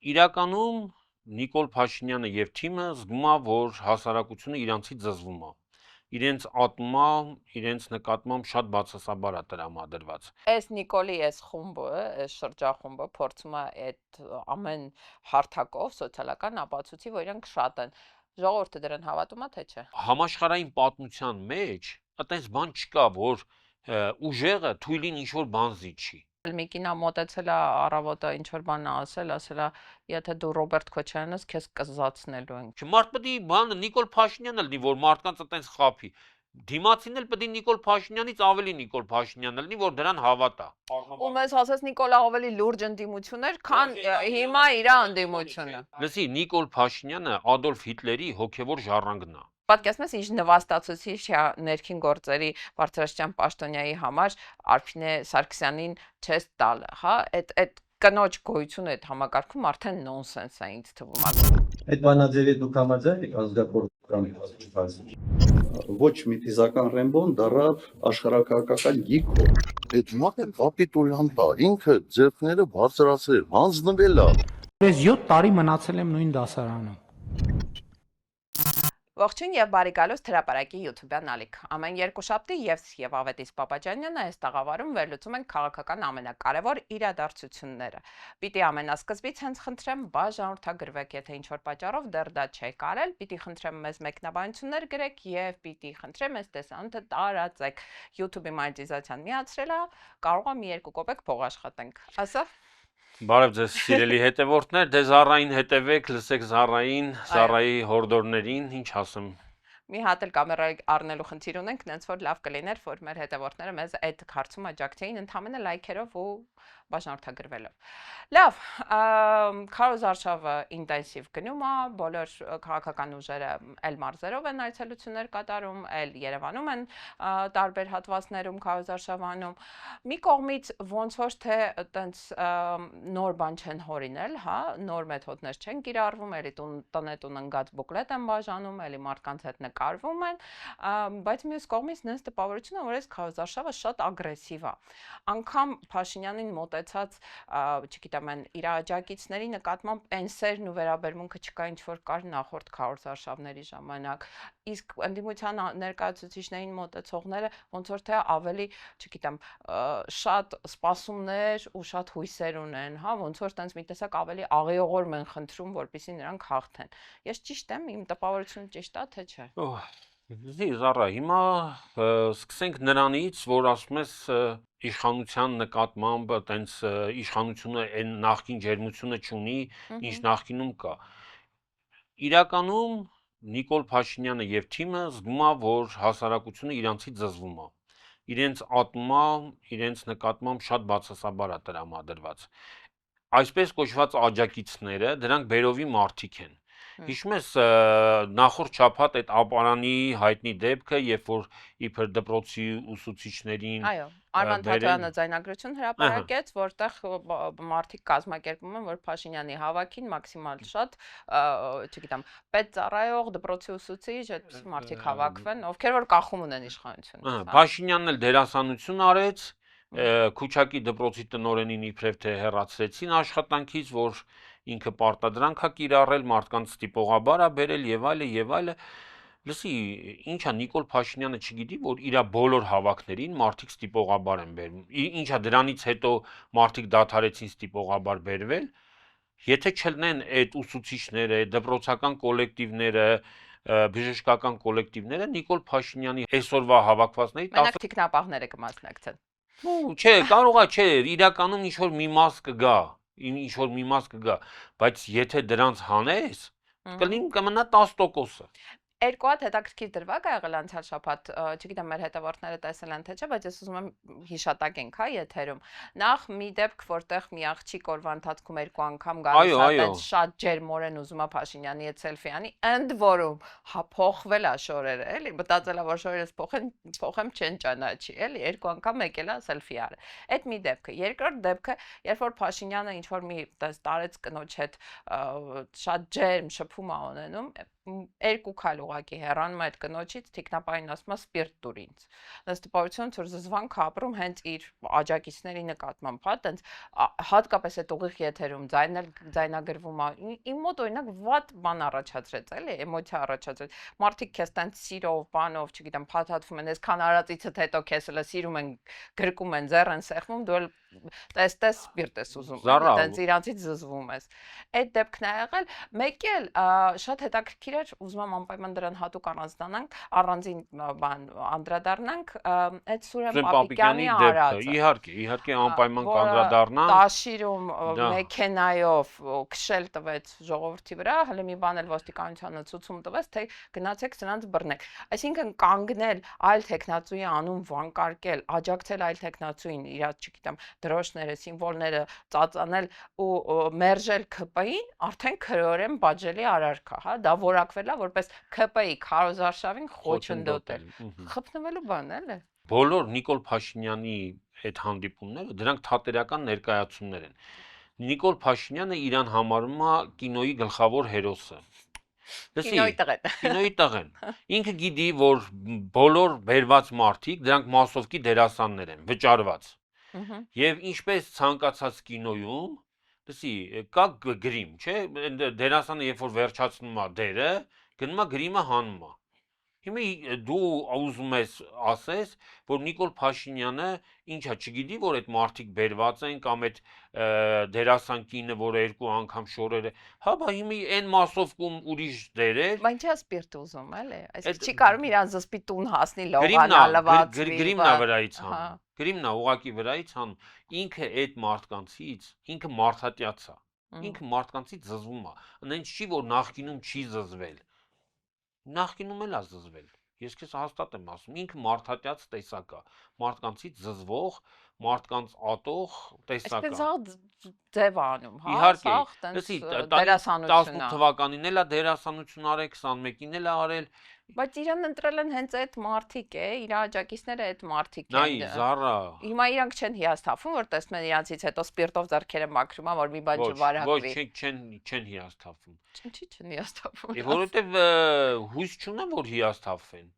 Իրականում Նիկոլ Փաշինյանը եւ թիմը զգում է, որ հասարակությունը իրանցից զզվում է։ Իրենց ատմա, իրենց նկատմամբ շատ բացասաբար է տրամադրված։ Այս Նիկոլի այս խումբը, այս շրջախումբը փորձում է այդ ամեն հարթակով սոցիալական ապացույցի, որ իրանք շատ են։ Ժողովուրդը դրան հավատում է, թե չէ։ Համաշխարհային պատմության մեջ այդպես բան չկա, որ ուժեղը թույլին ինչ-որ բան զիջի։ Մի կինա մոտեցել է առավոտը ինչ որ բան ասել է, եթե դու Ռոբերտ Քոչարյանն ես, քեզ կզացնելու ենք։ Չմարդ պետք է բանը Նիկոլ Փաշինյանը լինի, որ մարդկանց այտենց խափի։ Դիմացին էլ պետք է Նիկոլ Փաշինյանից ավելի Նիկոլ Փաշինյանը լինի, որ դրան հավատա։ Ու մեզ ասես Նիկոլը ավելի լուրջ ընդդիմություն էր, քան հիմա իր ընդդիմությունը։ Լսի, Նիկոլ Փաշինյանը Ադոլֆ Հիտլերի հոգևոր ժառանգն է։ Պատկերացնես ինչ նվաստացուցիչ ներքին գործերի բարձրաստիճան պաշտոնյայի համար Արփինե Սարգսյանին չես տալ, հա, այդ կնոջ գոյությունը այդ համակարգում արդեն նոնսենս է ինձ թվում։ Այդ բանաձևի դուք համաձայն եք ազգակործական ոչ մի ֆիզիկական Ռեմբոն դառավ աշխարհակահաղական գիգ։ Այդ մարդը կապիտուլյանտ է, ինքը ձեռքները բարձրացրել, հանձնվել է։ Ես 7 տարի մնացել եմ նույն դասարանում։ Ողջույն եւ բարի գալուստ հրապարակի YouTube-յան ալիք։ Ամեն երկուշաբթի եւ Ավետիս Պապաջանյանը այս տաղավարում վերլուծում են քաղաքական ամենակարևոր իրադարձությունները։ Պիտի ամենասկզբից հենց խնդրեմ բաժանորդագրվեք, եթե ինչ-որ պատճառով դեռ դա չեք արել, պիտի խնդրեմ մեզ մեկնաբանություններ գրեք եւ պիտի խնդրեմ այս տեսանյութը տարածեք։ YouTube-ի մոնետիզացիան միացրել է, կարող է մի երկու կոպեկ փող աշխատենք։ Ասա Բարև ձեզ սիրելի հետևորդներ, դե Զարային հետևեք, լսեք Զարայի հորդորներին, ինչ ասեմ։ Մի հատ էլ կամերայի առնելու խնդիր ունենք, նենց որ լավ կլիներ, որ մեր հետևորդները մեզ այդ հարցում աջակցեին ընդհանրապես լայքերով ու բաժանորդագրվելով։ Լավ, քարոզարշավը ինտենսիվ գնում է, բոլոր քաղաքական ուժերը էլ մարզերով են այցելություններ կատարում, էլ Երևանում են տարբեր հատվածներում քարոզարշավանում։ Մի կողմից ոնց որ թե այտենց նոր բան չեն հորինել, հա, նոր մեթոդներ չեն կիրառվում, էլի տնետուն ընկած բուկլետ են բաժանում, էլի մարդկանց հետ նկարվում են, բայց մյուս կողմից նենց տպավորությունը, որ այս քարոզարշավը շատ ագրեսիվ է։ Անկամ Փաշինյանին մոտեցած, չգիտեմ, իր աջակիցների նկատմամբ այն սերն ու վերաբերմունքը չկա, ինչ որ կար նախորդ քարոզարշավների ժամանակ։ Իսկ ընդդիմության ներկայացուցիչներին մոտեցողները ոնց որ թե ավելի, չգիտեմ, շատ սպասումներ ու շատ հույսեր ունեն, հա, ոնց որ տենց մի տեսակ ավելի աղիողորմ են խնդրում, որպեսզի նրանք հաղթեն։ Ես ճիշտ եմ, իմ տպավորությունը ճիշտ է, թե չէ։ Զարա, հիմա սկսենք նրանից, որ ասում ես իշխանության նկատմամբ այտենց իշխանությունը այն նախկին ջերմությունը չունի, ինչ նախկինում կա։ Իրականում Նիկոլ Փաշինյանը եւ թիմը զգում է, որ հասարակությունը իրանցից զզվում է։ Իրենց ատմա, իրենց նկատմամբ շատ բացասաբար է տրամադրված։ Այսպես կոչված աջակիցները, դրանք բերովի մարդիկ են։ Հիշում ես նախորդ շաբաթ այդ ապարանի հայտնի դեպքը, երբ որ իբր դպրոցի ուսուցիչներին Այո, Արման Թաթոյանը ձայնագրություն հրապարակեց, որտեղ մարդիկ կազմակերպում են, որ Փաշինյանի հավաքին մաքսիմալ շատ, չգիտեմ, պետծառայող, դպրոցի ուսուցիչ, այդպիսի մարդիկ հավաքվեն, ովքեր որ կախում ունեն իշխանությունից։ Փաշինյանն էլ դերասանություն արեց, Քուչակի դպրոցի տնօրենին իբրև թե հեռացրեցին աշխատանքից, որ ինքը պարտադրանք է կիրառել, մարդկանց ստիպողաբար է բերել եւ այլը եւ այլը։ Լսի, ինչա Նիկոլ Փաշինյանը չգիտի, որ իր բոլոր հավաքներին մարդիկ ստիպողաբար են բերվում։ Ինչա դրանից հետո մարդիկ դադարեցին ստիպողաբար բերվել։ Եթե չլինեն այդ ուսուցիչները, դպրոցական կոլեկտիվները, բժշկական կոլեկտիվները, Նիկոլ Փաշինյանի այսօրվա հավաքվածների Մենակ թիկնապահները կմասնակցեն։ Չէ, կարող է, չէ, իրականում ինչ-որ մի մաս կգա, բայց եթե դրանց հանես, կմնա 10%-ը։ Երկու հատ հետաքրքիր դրվագ ա եղել անցյալ շաբաթ, չգիտեմ մեր հետևորդները տեսել են թե չէ, բայց ես ուզում եմ հիշատակենք, հա, եթերում։ Նախ մի դեպք, որտեղ մի աղջիկ օրվա ընթացքում երկու անգամ գալիս է, այդպես շատ ջերմորեն ուզում է Փաշինյանի հետ սելֆի անի, ընդ որում փոխվել է շորերը, էլի, մտածել է, որ շորերս փոխեմ չեն ճանաչի, էլի, երկու անգամ եկել է սելֆի արել։ Այդ մի դեպքը։ Երկրորդ դեպքը, երբ որ Փաշինյանը ինչ որ մի տարեց կնոջ հետ շատ ջերմ շփում է ունենում, երկու քայլ ուղակի հեռանում է այդ կնոջից, թիկնապային ասում է սպիրտ տուր ինձ։ Դες տպավորություն որ զզվանք ապրում հենց իր աջակիցների նկատմամբ, հա, տենց հատկապես այդ ուղիղ եթերում ձայնագրվում է։ Իմ մոտ օրինակ վատ բան առաջացրեց, էլի, էմոցիա առաջացրեց։ Մարդիկ քեզ տենց սիրով, բանով, չգիտեմ, փաթաթվում են, այսքան արածիցդ հետո քեզ հələ սիրում են, գրկում են, ձեռ են սեղմում, դու տես սպիրտ ես ուզում, տենց իրանցից զզվում ես։ Այդ դեպքն է եղել, մեկ էլ շատ հետաքրքիր էր, ուզում եմ անպայման դրան հատուկ առանձնանանք, առանձին բան անդրադառնանք, այդ Սուրեն Պապիկյանի արածը։ Իհարկե անպայման կանդրադառնանք։ Տաշիրում մեքենայով քշել տվեց ժողովրդի վրա, հələ մի բան էլ ոստիկանությանը ցույցում տվեց, թե գնացեք սրանց բռնեք։ Այսինքն կանգնել այլ տեխնացուի անուն վանկարկել, աջակցել այլ տեխնացուին, իր, չգիտեմ, դրոշները, սիմվոլները ծածանել ու մերժել ԿՊ-ին, արդեն քրեորեն բաժելի արարք է, հա, դա որակվել է որպես ԿՊ-ի քարոզարշավին խոչընդոտել։ Խփնվելու բան էլ է։ Բոլոր Նիկոլ Փաշինյանի այդ հանդիպումները դրանք թատերական ներկայացումներ են։ Նիկոլ Փաշինյանը իրան համարում է կինոյի գլխավոր հերոսը։ Կինոյի տղեն։ Ինքը գիտի, որ բոլոր բերված մարդիկ դրանք մասովկի դերասաններ են, վճարված։ Եվ ինչպես ցանկացած կինոյում, կա գրիմ, չէ՞, դերասանը երբ որ վերջացնում է դերը, գնում է գրիմը հանում է։ Հիմա դու ուզում ես ասես, որ Նիկոլ Փաշինյանը ինչա չգիտի, որ այդ մարդիկ բերված են կամ այդ դերասան կինը, որը երկու անգամ շորեր է, հա, բա հիմա այն մասովկում ուրիշ դերեր։ Բայց ինչա սպիրտ ուզում, էլի։ Այսինքն չի կարում իրան զսպի տուն հասնի լողանալվածվի։ Գրիմն է վրայից հանում։ Գրիմն է ուղակի վրայից հանում։ Ինքը այդ մարդկանցից, ինքը մարդատյաց է։ Ինքը մարդկանցից զզվում է։ Այնց չի, որ նախկինում չի զզվել։ Նախկինում էլ է զզվել։ Ես քեզ հաստատ եմ ասում, ինքը մարդատյաց տեսակ է, մարդկանցից զզվող, մարդկանց ատող տեսակ է։ Այսպես ձև անում, հա, Իհարկե, դերասանությունն 18 թվականին էլ է դերասանություն արել, 21-ին էլ է արել։ Բայց իրան ընտրել են հենց այդ մարդիկ է, իր աջակիցները այդ մարդիկ են։ Նայ, Զարա։ Հիմա իրանք չեն հիասթափվում, որ տեսնում են իրանցից հետո սպիրտով ձեռքերը մաքրում են, որ մի բան չվարակվի։ Ոչ, չեն հիասթափվում։ Ինչի չեն հիասթափվում։ Որովհետև հույս չունեմ, որ հիասթափվեն։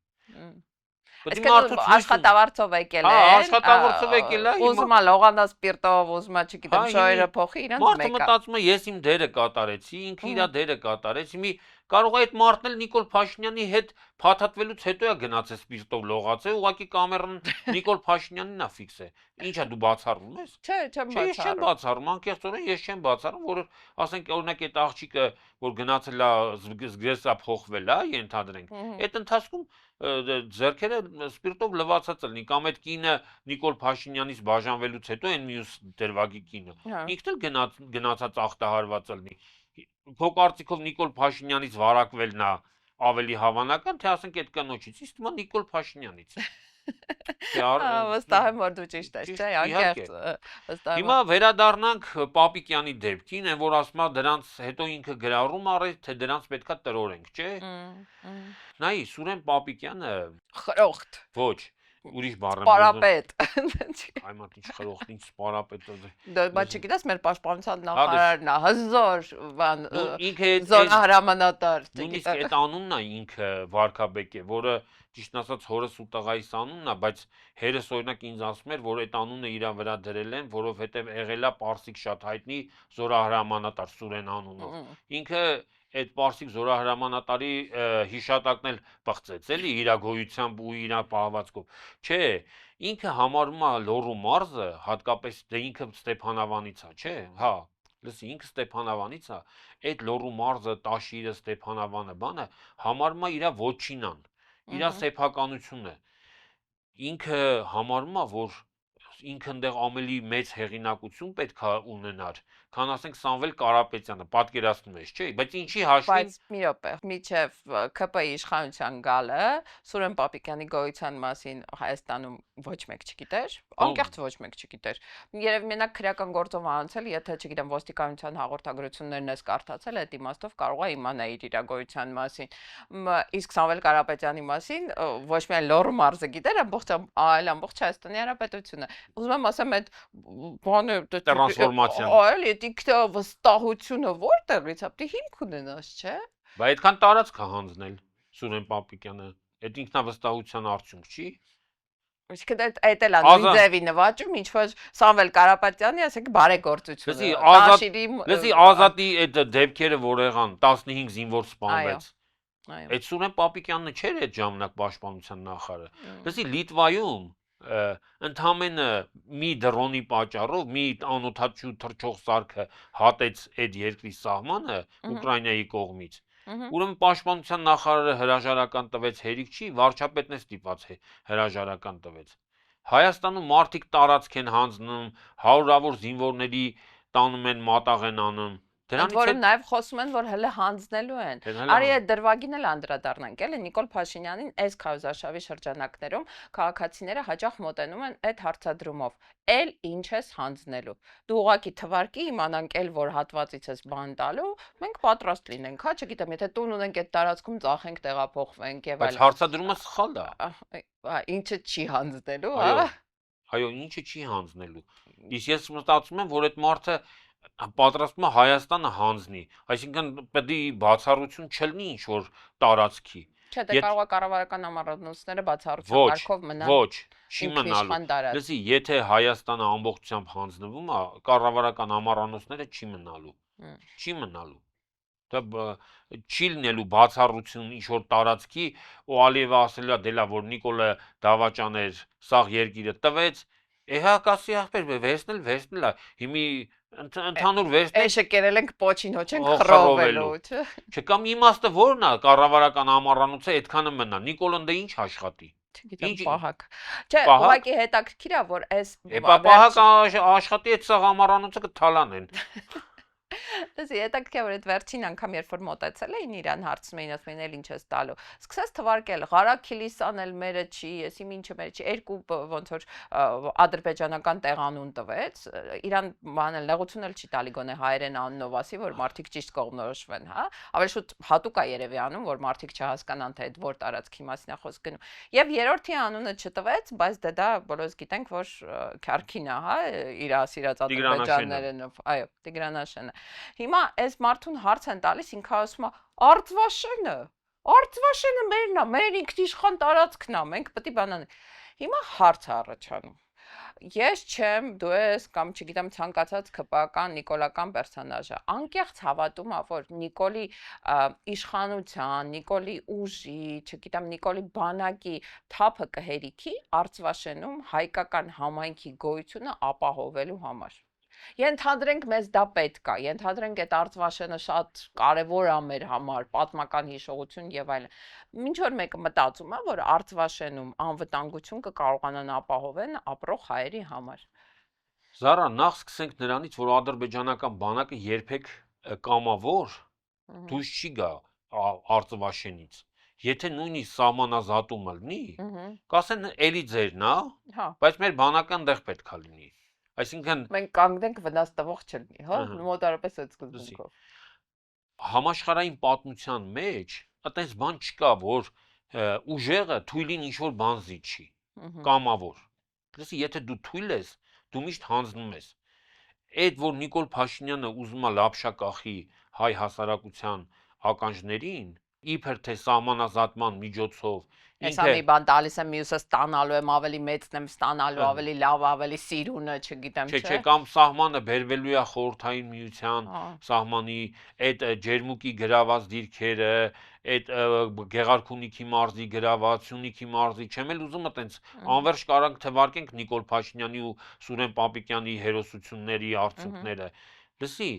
Այսինքն աշխատավարձով եկել են։ Աշխատավարձով եկել է։ Ուզում է լողանա սպիրտով, ուզում է, չգիտեմ, շոյերը փոխի, իրանց մեկը։ Մարդը մտածում է, ես իմ դերը կատարեցի, ինքը իր դերը կատարեց, հիմի կարող է այդ մարդն էլ Նիկոլ Փաշինյանի հետ փաթաթվելուց հետո է գնացել սպիրտով լողացել, ուղղակի կամերան Նիկոլ Փաշինյանին է ֆիքսե։ Ինչա դու բացառում ես։ Չէ, չեմ բացառում։ Ես չեմ բացառում, անկեղծորեն ես չեմ բացառում, որ ասենք օրինակ այդ աղջիկը, որ գնացել է զգեսա փոխվել է, ենթադրենք։ Այդ ընթացքում ձեռքերը սպիրտով լվացած լինի, կամ այդ կինը Նիկոլ Փաշինյանից բաժանվելուց հետո այն մյուս դերվագի կինը։ Ինքն էլ գնացած ախտահարված լինի։ Քո կարծիքով Նիկոլ Փաշինյանից վարակվելն է ավելի հավանական, թե ասենք այդ կնոջից, իսկ հիմա Նիկոլ Փաշինյանից։ Վստահ եմ, որ դու ճիշտ ես, չէ՞, անկեղծ։ Հիմա վերադառնանք Պապիկյանի դեպքին, այն որ ասում է դրանց հետո ինքը գրառում առեց, թե դրանց պետքա տրորենք, չէ՞։ Նայ, Սուրեն Պապիկյանը խրոխտ։ Ոչ, ուրիշ բառ եմ Սպարապետ։ Այ մարդ ինչ խրոխտ, ինչ սպարապետ։ Դա բայց չգիտես, մեր պաշտպանության նախարարն է, հզոր, բան, ինքը զոնահրամանատար, նույնիսկ այդ անունն է ինքը Վարդապետ է, որը ճիշտ ասած հորս ու տղայիս անունն է, բայց հերս օրինակ ինձ ասում էր, որ այդ անունը իր վրա դրել են, որովհետև եղել է պարսիկ շատ հայտնի զորահրամանատար Սուրեն անունով։ Ինքը այդ պարսիկ զորահրամանատարի հիշատակն էլ բղծեց, էլի իր գոյությամբ ու իր պահվածքով։ Չէ, ինքը համարում է Լոռու մարզը, հատկապես դե ինքը Ստեփանավանից է, չէ, հա, լսի, ինքը Ստեփանավանից է, այդ Լոռու մարզը, Տաշիրը, Ստեփանավանը, բանը համարում է իր ոչինան, իր սեփականությունը։ Ինքը համարում է, որ ինքը այնտեղ ավելի մեծ հեղինակություն պետք է ունենար, քան ասենք Սամվել Կարապետյանը, պատկերացնում ես, չէ՞, բայց ինչի հաշվին։ Բայց մի րոպե, միջև ԿՊ-ի իշխանության գալը Սուրեն Պապիկյանի գոյության մասին Հայաստանում ոչ մեկ չգիտեր, անկեղծ ոչ մեկ չգիտեր։ Երևի մենակ քրեական գործով անցել, եթե չգիտեմ ոստիկանության հաղորդագրություններն ես կարդացել, այդ իմաստով կարող է իմանալ իր գոյության մասին։ Իսկ Սամվել Կարապետյանի մասին ոչ միայն Լոռու մարզը գիտեր, ամբողջ Հայաստանի Հանրապետությունը։ Ուզում եմ ասեմ, այդ բանը տրանսֆորմացիան։ Այլ այդ ինքը վստահությունը որտեղից է, պետք է հիմք ունենաս, չէ՞։ Բայց այդքան տարածք է հանձնել Սուրեն Պապիկյանը, այդ ինքնավստահության արդյունք չի։ Իսկ այդ էլ է նույն ձևի նվաճում, ինչ որ Սամվել Կարապետյանի, ասենք բարեգործությունը։ Լսի Ազատի այդ դեպքերը, որ եղան 15 զինվոր սպանվեց։ Այդ Սուրեն Պապիկյանն չէր այդ ժամանակ պաշտպանության նախարարը։ Լսի Լիտվայում ընդամենը մի դրոնի պատճառով մի անօթաչու թռչող սարքը հատեց այդ երկրի սահմանը Ուկրաինայի կողմից։ Ուրեմն պաշտպանության նախարարը հրաժարական տվեց հերիք չի, վարչապետն է ստիպված հրաժարական տվեց։ Հայաստանում մարդիկ տարածք են հանձնում, հարյուրավոր զինվորների տանում են մատաղ են անում։ Դրանից որում նաև խոսում են, որ հələ հանձնելու են։ Արի այդ դրվագին էլ անդրադառնանք, էլի Նիկոլ Փաշինյանին այս քարոզարշավի շրջանակներում քաղաքացիները հաճախ մոտենում են այդ հարցադրումով. «Էլ ինչ ես հանձնելու»։ Դու ուղակի թվարկի իմանանք էլ որ հատվածից ես բան տալու, մենք պատրաստ լինենք, հա, չգիտեմ, եթե տուն ունենք այդ տարածքում ծախենք, տեղափոխվենք եւ այլն։ Բայց հարցադրումը սխալ է։ Ինչը չի հանձնելու, հա։ Այո, ինչը չի հանձնելու։ Իսկ ես մտածում եմ, որ այդ մարդը պատրաստվում է Հայաստանը հանձնի, այսինքն պետք է բացառություն չլինի ինչ որ տարածքի։ Չէ, դե կարող է կառավարական ամառանոցները բացառության կարգով մնան։ Ոչ, չի մնալու։ Լսի, եթե Հայաստանը ամբողջությամբ հանձնվում է, կառավարական ամառանոցները չի մնալու։ Չի մնալու։ Դա չի լինելու բացառություն ինչ որ տարածքի, ու Ալիևը ասել է դելա որ Նիկոլը Դավաճաներ սաղ երկիրը տվեց, էհակասի ախպեր վերցնել է, հիմի ընդհանուր վերցնել։ Էշը կերել ենք պոչին հոչ ենք խռովելու, չէ։ Չկամ իմաստը որն է կառավարական ամառանոցը այդքանը մնա, Նիկոլն դե ինչ աշխատի։ Չգիտեմ, պահակ։ Չէ, ուղղակի հետաքրքիր է, որ այս պահակ աշխատի այդ սաղ ամառանոցը կթալանեն։ Դե հետաքրքիր որ այդ վերջին անգամ երբ որ մոտեցել էին իրան հարցնում էին ասում են ինչ ես տալու սկսեց թվարկել Ղարաքիլիսան էլ մերը չի եսի ինչը մերը չի երկու ոնց որ ադրբեջանական տեղանուն տվեց իրան բանել նեղություն էլ չի տալի գոնե հայերեն անունով ասի որ մարդիկ ճիշտ կողմնորոշվեն հա ավելի շուտ հատուկ է երևի անում որ մարդիկ չհասկանան թե այդ որ տարածքի մասին է խոսք գնում եւ երրորդի անունը չտվեց բայց դա բոլորս գիտենք որ Քարքին է հա իր ասիրած ադրբեջաններենով այո Տիգրանաշենը Հիմա այս մարդուն հարց են տալիս, ինքը ասում է Արտվաշենը մերն է, մեր ինքնիշխան տարածքն է, մենք պետք է բանանենք։ Հիմա հարց առաջանում։ Ես չեմ, դու ես կամ չգիտեմ ցանկացած քպական նիկոլական պերսոնաժը։ Անկեղծ հավատում ա որ Նիկոլի իշխանության, Նիկոլի ուժի, չգիտեմ Նիկոլի բանակի թափը կհերիքի Արցվաշենում հայկական համայնքի գոյությունը ապահովելու համար։ Ենթադրենք մեզ դա պետք է, ենթադրենք այդ Արցվաշենը շատ կարևոր է մեր համար, պատմական հիշողություն եւ այլն։ Ինչ որ մեկը մտածում է, որ Արցվաշենում անվտանգություն կկարողանան ապահովեն ապրող հայերի համար։ Զարա, նախ սկսենք նրանից, որ ադրբեջանական բանակը երբեք կամավոր դուրս չի գա Արցվաշենից։ Եթե նույնիսկ սահմանազատումը լինի, կասեն էլի ձերն է, բայց մեր բանակը այնտեղ պետք է լինի։ Այսինքն մենք կանգնենք վնաս տվող չլինի, հա, մոտարապես այդ սկզբունքով։ Համաշխարհային պատմության մեջ այդպես բան չկա, որ ուժեղը թույլին ինչ որ բան զիջի, կամավոր։ Լսի, եթե դու թույլ ես, դու միշտ հանձնում ես։ Այդ որ Նիկոլ Փաշինյանը ուզում է լապշա կախի հայ հասարակության ականջներին, իբր թե սահմանազատման միջոցով Ես ամի բան տալիս եմ մյուսը ստանալու եմ ավելի մեծն եմ ստանալու ավելի լավ ավելի սիրունը չգիտեմ չէ Չէ կամ սահմանը բերվելու է խորհրդային միության սահմանի այդ ջերմուկի գրաված դիրքերը այդ Գեղարքունիքի մարզի գրաված Սյունիքի մարզի չեմ էլ ուզում այտենց անվերջ կարանք թվարկենք Նիկոլ Փաշինյանի ու Սուրեն Պապիկյանի հերոսությունների արդյունքները լսի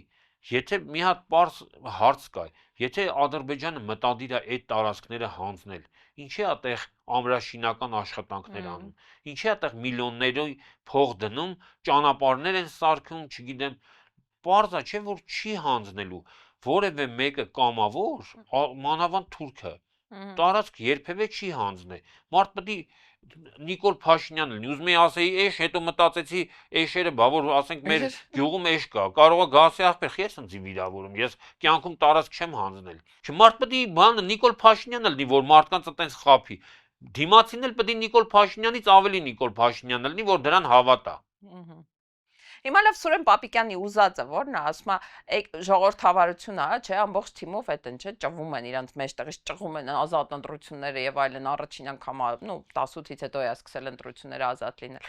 Եթե մի հատ պարզ հարց կա, եթե Ադրբեջանը մտադիր է այդ տարածքները հանձնել, ինչի է այդտեղ ամրաշինական աշխատանքներ անում, ինչի է այդտեղ միլիոնների փող դնում, ճանապարհներ են սարքում, չգիտեմ, պարզ է, չէ՞ որ չի հանձնելու, որևէ մեկը կամավոր, մանավանդ թուրքը, տարածք երբևէ չի հանձնել, մարդ պետք է Նիկոլ Փաշինյանն լինի, ուզում եի ասեի էշ, հետո մտածեցի էշերը, բա որ ասենք մեր գյուղում էշ կա, կարող է գասի ախպեր, ես ինձ վիրավորում, ես կյանքում տարածք չեմ հանձնել։ Չմարդ պետք է բանը Նիկոլ Փաշինյանը լինի, որ մարդկանց այտենց խափի։ Դիմացին էլ պետք է Նիկոլ Փաշինյանից ավելի Նիկոլ Փաշինյանը լինի, որ դրան հավատա։ Հիմա լավ Սուրեն Պապիկյանի ուզածը ո՞րն է, ասում է ժողովրդավարություն է, չէ, ամբողջ թիմով այդն չէ, ճղվում են իրանց մեջտեղից ճղվում են ազատ ընտրությունները եւ այլն առաջին անգամ, 18-ից հետո է սկսել ընտրությունները ազատ լինել։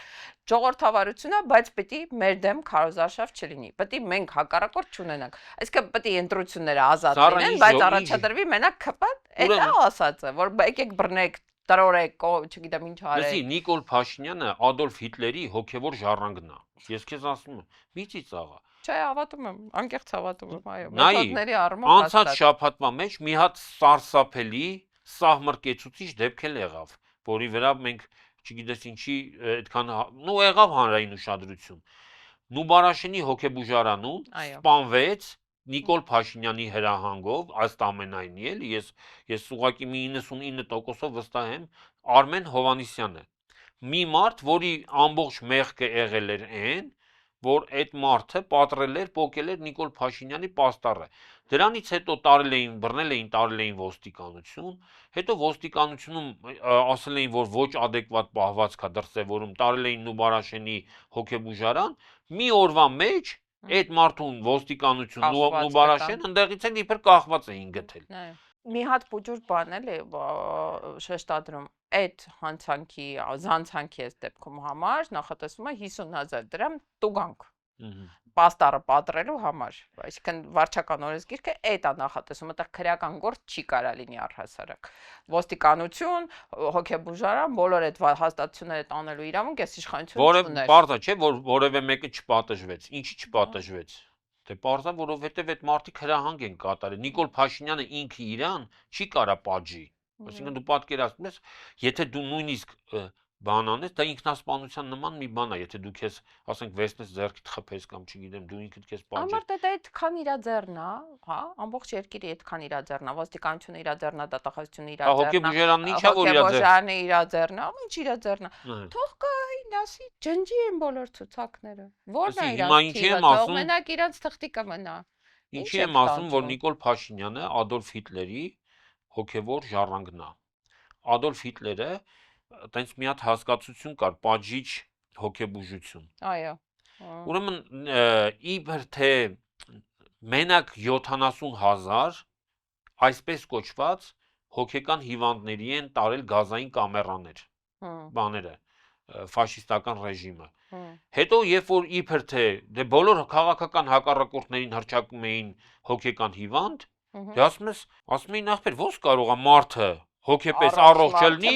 Ժողովրդավարություն է, բայց պիտի մեր դեմ քարոզարշավ չլինի։ Պիտի մենք հակառակորդ չունենանք։ Այսինքն պիտի ընտրությունները ազատ լինեն, բայց առաջադրվի մենակ ԿՊ, դա ասածը, որ եկեք բռնեք տրորեք, չգիտեմ ինչ արեք։ Լսի, Նիկոլ Փաշինյանը Ադոլֆ Հիտլերի հոգևոր ժառանգն է։ Ես քեզ ասում եմ, մի ծիծաղա։ Չէ, հավատում եմ, անկեղծ հավատում եմ, այո։ Նայի, մեթոդների առումով անցած շաբաթվա մեջ մի հատ սարսափելի սահմռկեցուցիչ դեպք էլ եղավ, որի վրա մենք չգիտես ինչի այդքան եղավ հանրային ուշադրություն։ Նուբարաշենի հոգեբուժարանում սպանվեց Նիկոլ Փաշինյանի հրահանգով, ըստ ամենայնի էլի, ես ուղղակի մի 99% վստահ եմ, Արմեն Հովհաննիսյանը։ Մի մարդ, որի ամբողջ մեղքը եղել էր այն, որ այդ մարդը պատռել էր, պոկել էր Նիկոլ Փաշինյանի պաստառը։ Դրանից հետո բռնել էին ոստիկանություն, հետո ոստիկանությունում ասել էին, որ ոչ adekvat պահվածք է դրսևորում, տարել էին Նուբարաշենի հոգեբուժարան, մի օրվա մեջ այդ մարդուն ոստիկանություն Նուբարաշեն ընդեղից են իբր կախված էին գտել։ Մի հատ բուջուրդ բան էլի շեշտադրում այդ զանցանքի այս դեպքում համար նախատեսվում է 50,000 դրամ տուգանք պաստառը պատրելու համար, այսինքն վարչական օրենսգիրքը այդ է նախատեսում, այդտեղ քրեական գործ չի կարա լինի առհասարակ։ Ոստիկանություն, հոգեբուժարան, բոլոր այդ հաստատությունները տանելու իրավունք այս իշխանությունը չուներ։ Պարզա չէ, որ որևէ մեկը չպատժվեց։ Ինչի չպատժվեց։ Դե պարզա, որովհետև այդ մարդիկ հրահանգ են կատարել։ Նիկոլ Փաշինյանը ինքը իրան չի կարա պատժի։ Այսինքն դու պատկերացնում ես, եթե դու նույնիսկ բան անես, դա ինքնասպանության նման մի բան է, եթե դու քեզ, ասենք, վեսնես ձեռքիդ խփես կամ չգիտեմ, դու ինքդ քեզ պատժես։ Ամառ դա այդքան իր ձեռն է, հա, ամբողջ երկիրը այդքան իր ձեռն է, ոստիկանությունը իր ձեռն է, դատախազությունը իր ձեռն է, հոգեբուժարանը իր ձեռն է, ինչ իր ձեռն է։ Թող գային, ասի, ջնջի են բոլոր ցուցակները։ Ո՞րն է իրանց թիվը, թող մենակ իրանց թղթիկը մնա։ Ինչի եմ ասում, որ Նիկոլ Փաշինյանը Ադոլֆ Հիտլերի հոգևոր ժառանգն է։ Ադոլֆ Հիտլերը տենց մի հատ հասկացություն կար, պատժիչ հոգեբուժություն։ Այո։ Ուրեմն իբր թե մենակ 70,000 այսպես կոչված հոգեկան հիվանդների են տարել գազային կամերաներ, բաները, ֆաշիստական ռեժիմը։ Հետո երբ որ իբր թե դե բոլոր քաղաքական հակառակորդներին հռչակում էին հոգեկան հիվանդ, դե ասում էին ախպեր, ո՞նց կարող է մարդը հոգեպես առողջ լինի,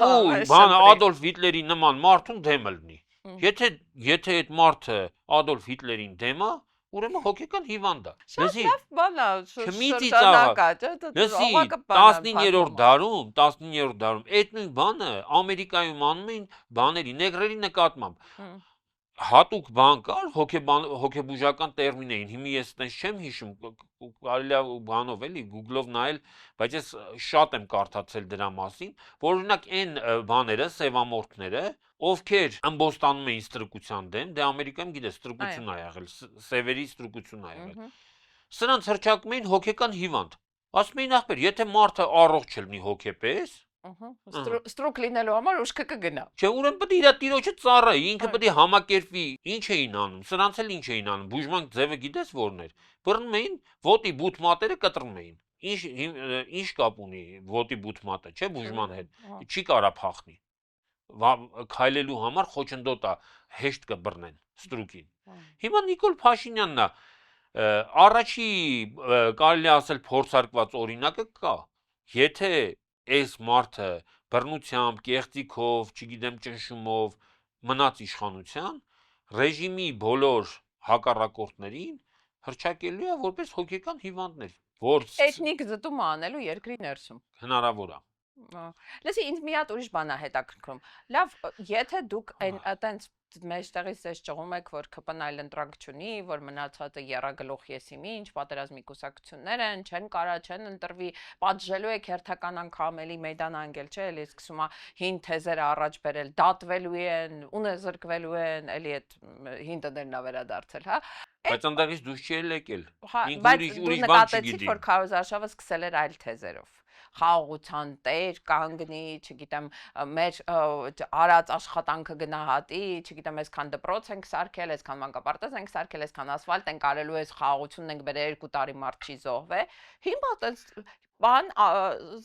ու բանը Ադոլֆ Հիտլերի նման մարդուն դեմը լինի։ Եթե այդ մարդը Ադոլֆ Հիտլերին դեմ է, ուրեմն հոգեկան հիվանդ է։ Լսի, լավ բան է, լսի, 19-րդ դարում այդ նույն բանը Ամերիկայում անում էին բաների, նեգրերի նկատմամբ։ Հատուկ բան կար, հոգեբուժական տերմին էին, հիմա ես այդպես չեմ հիշում, կարելի է բանով էլի Google-ով նայել, բայց ես շատ եմ կարդացել դրա մասին, որ օրինակ այն բաները, սևամորթները, ովքեր ըմբոստանում էին ստրկության դեմ, դե Ամերիկայում գիտես ստրկություն ա եղել, սևերի ստրկություն ա եղել։ Սրանց հռչակում էին հոգեկան հիվանդ։ Ասում էին ախպեր, եթե մարդը առողջ լինի հոգեպես, ստրուկ լինելու համար ուշքը կգնա։ Չէ, ուրեմն պետք է իր տիրոջը ծառայի, ինքը պետք է համակերպվի։ Ինչ էին անում։ Սրանց էլ ինչ էին անում։ Բուժման ձևը գիտես որն էր։ Բռնում էին, ոտի բութ մատերը կտրում էին։ Ինչ կապ ունի ոտի բութ մատը, չէ, բուժման հետ։ Չի կարա փախնի։ Քայլելու համար խոչընդոտ է, հեշտ կբռնեն ստրուկին։ Հիմա Նիկոլ Փաշինյանն է առաջի կարելի ասել փորձարկված օրինակը կա։ Եթե այս մարդը բռնությամբ, կեղծիքով, չգիտեմ ճնշումով մնաց իշխանության, ռեժիմի բոլոր հակառակորդներին հռչակելու է որպես հոգեկան հիվանդներ, որ էթնիկ զտում անելու երկրի ներսում հնարավոր է։ Լսի, ինձ մի հատ ուրիշ բան է հետաքրքրում։ Լավ, եթե դուք այտենց մեջտեղից էս ճղում եք, որ ԿՊ-ն այլ ընտրանք չունի, որ մնացածը եռագլուխ եսիմի, ինչ պատերազմի կուսակցություններ են, չեն կարա, չեն ընտրվի, պատժելու եք հերթական անգամ էլի մեյդան անգել, չէ, էլի սկսում է հին թեզերը առաջ բերել, դատվելու են, ունեզրկվելու են, էլի այդ հին տներն ա վերադարձել, հա։ Բայց ընդեղից դուրս չի եկել։ Բայց դու նկատեցիք, որ քարոզարշավը սկսել էր այլ թեզերով։ խաղաղության տեր կանգնի, չգիտեմ, մեր արած աշխատանքը գնահատի, չգիտեմ, այսքան դպրոց ենք սարքել, այսքան մանկապարտեզ ենք սարքել, այսքան ասֆալտ ենք արելու, այս խաղաղությունն ենք բերել 2 տարի մարդ չի զոհվե։ Հիմա տես բան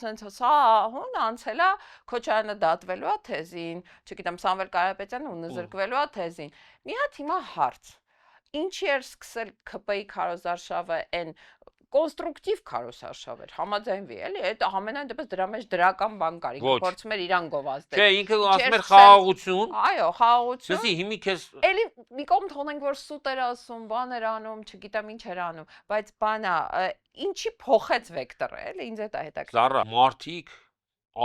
sense սա հուն անցել է Քոչարյանը դատվելու է թեզին, չգիտեմ Սամվել Կարապետյանը ունզրկվելու է թեզին։ Մի հատ հիմա հարց։ Ինչի էր սկսել ԿՊ-ի քարոզարշավը այն կոնստրուկտիվ քարոզարշավ էր, համաձայնվի, էլի, այդ ամենայն դեպս դրա մեջ դրական բան կար, ինքը փորձում էր իրան գովազդել։ Չէ, ինքը ասում էր խաղաղություն։ Այո, խաղաղություն։ Լսի, հիմի քեզ Էլի մի կողմ թողնենք, որ սուտ էր ասում, բան էր անում, չգիտեմ ինչ էր անում, բայց բանա, ինչի փոխեց վեկտորը, էլի, ինձ դա հետաքրքիր։ Զարա, մարդիկ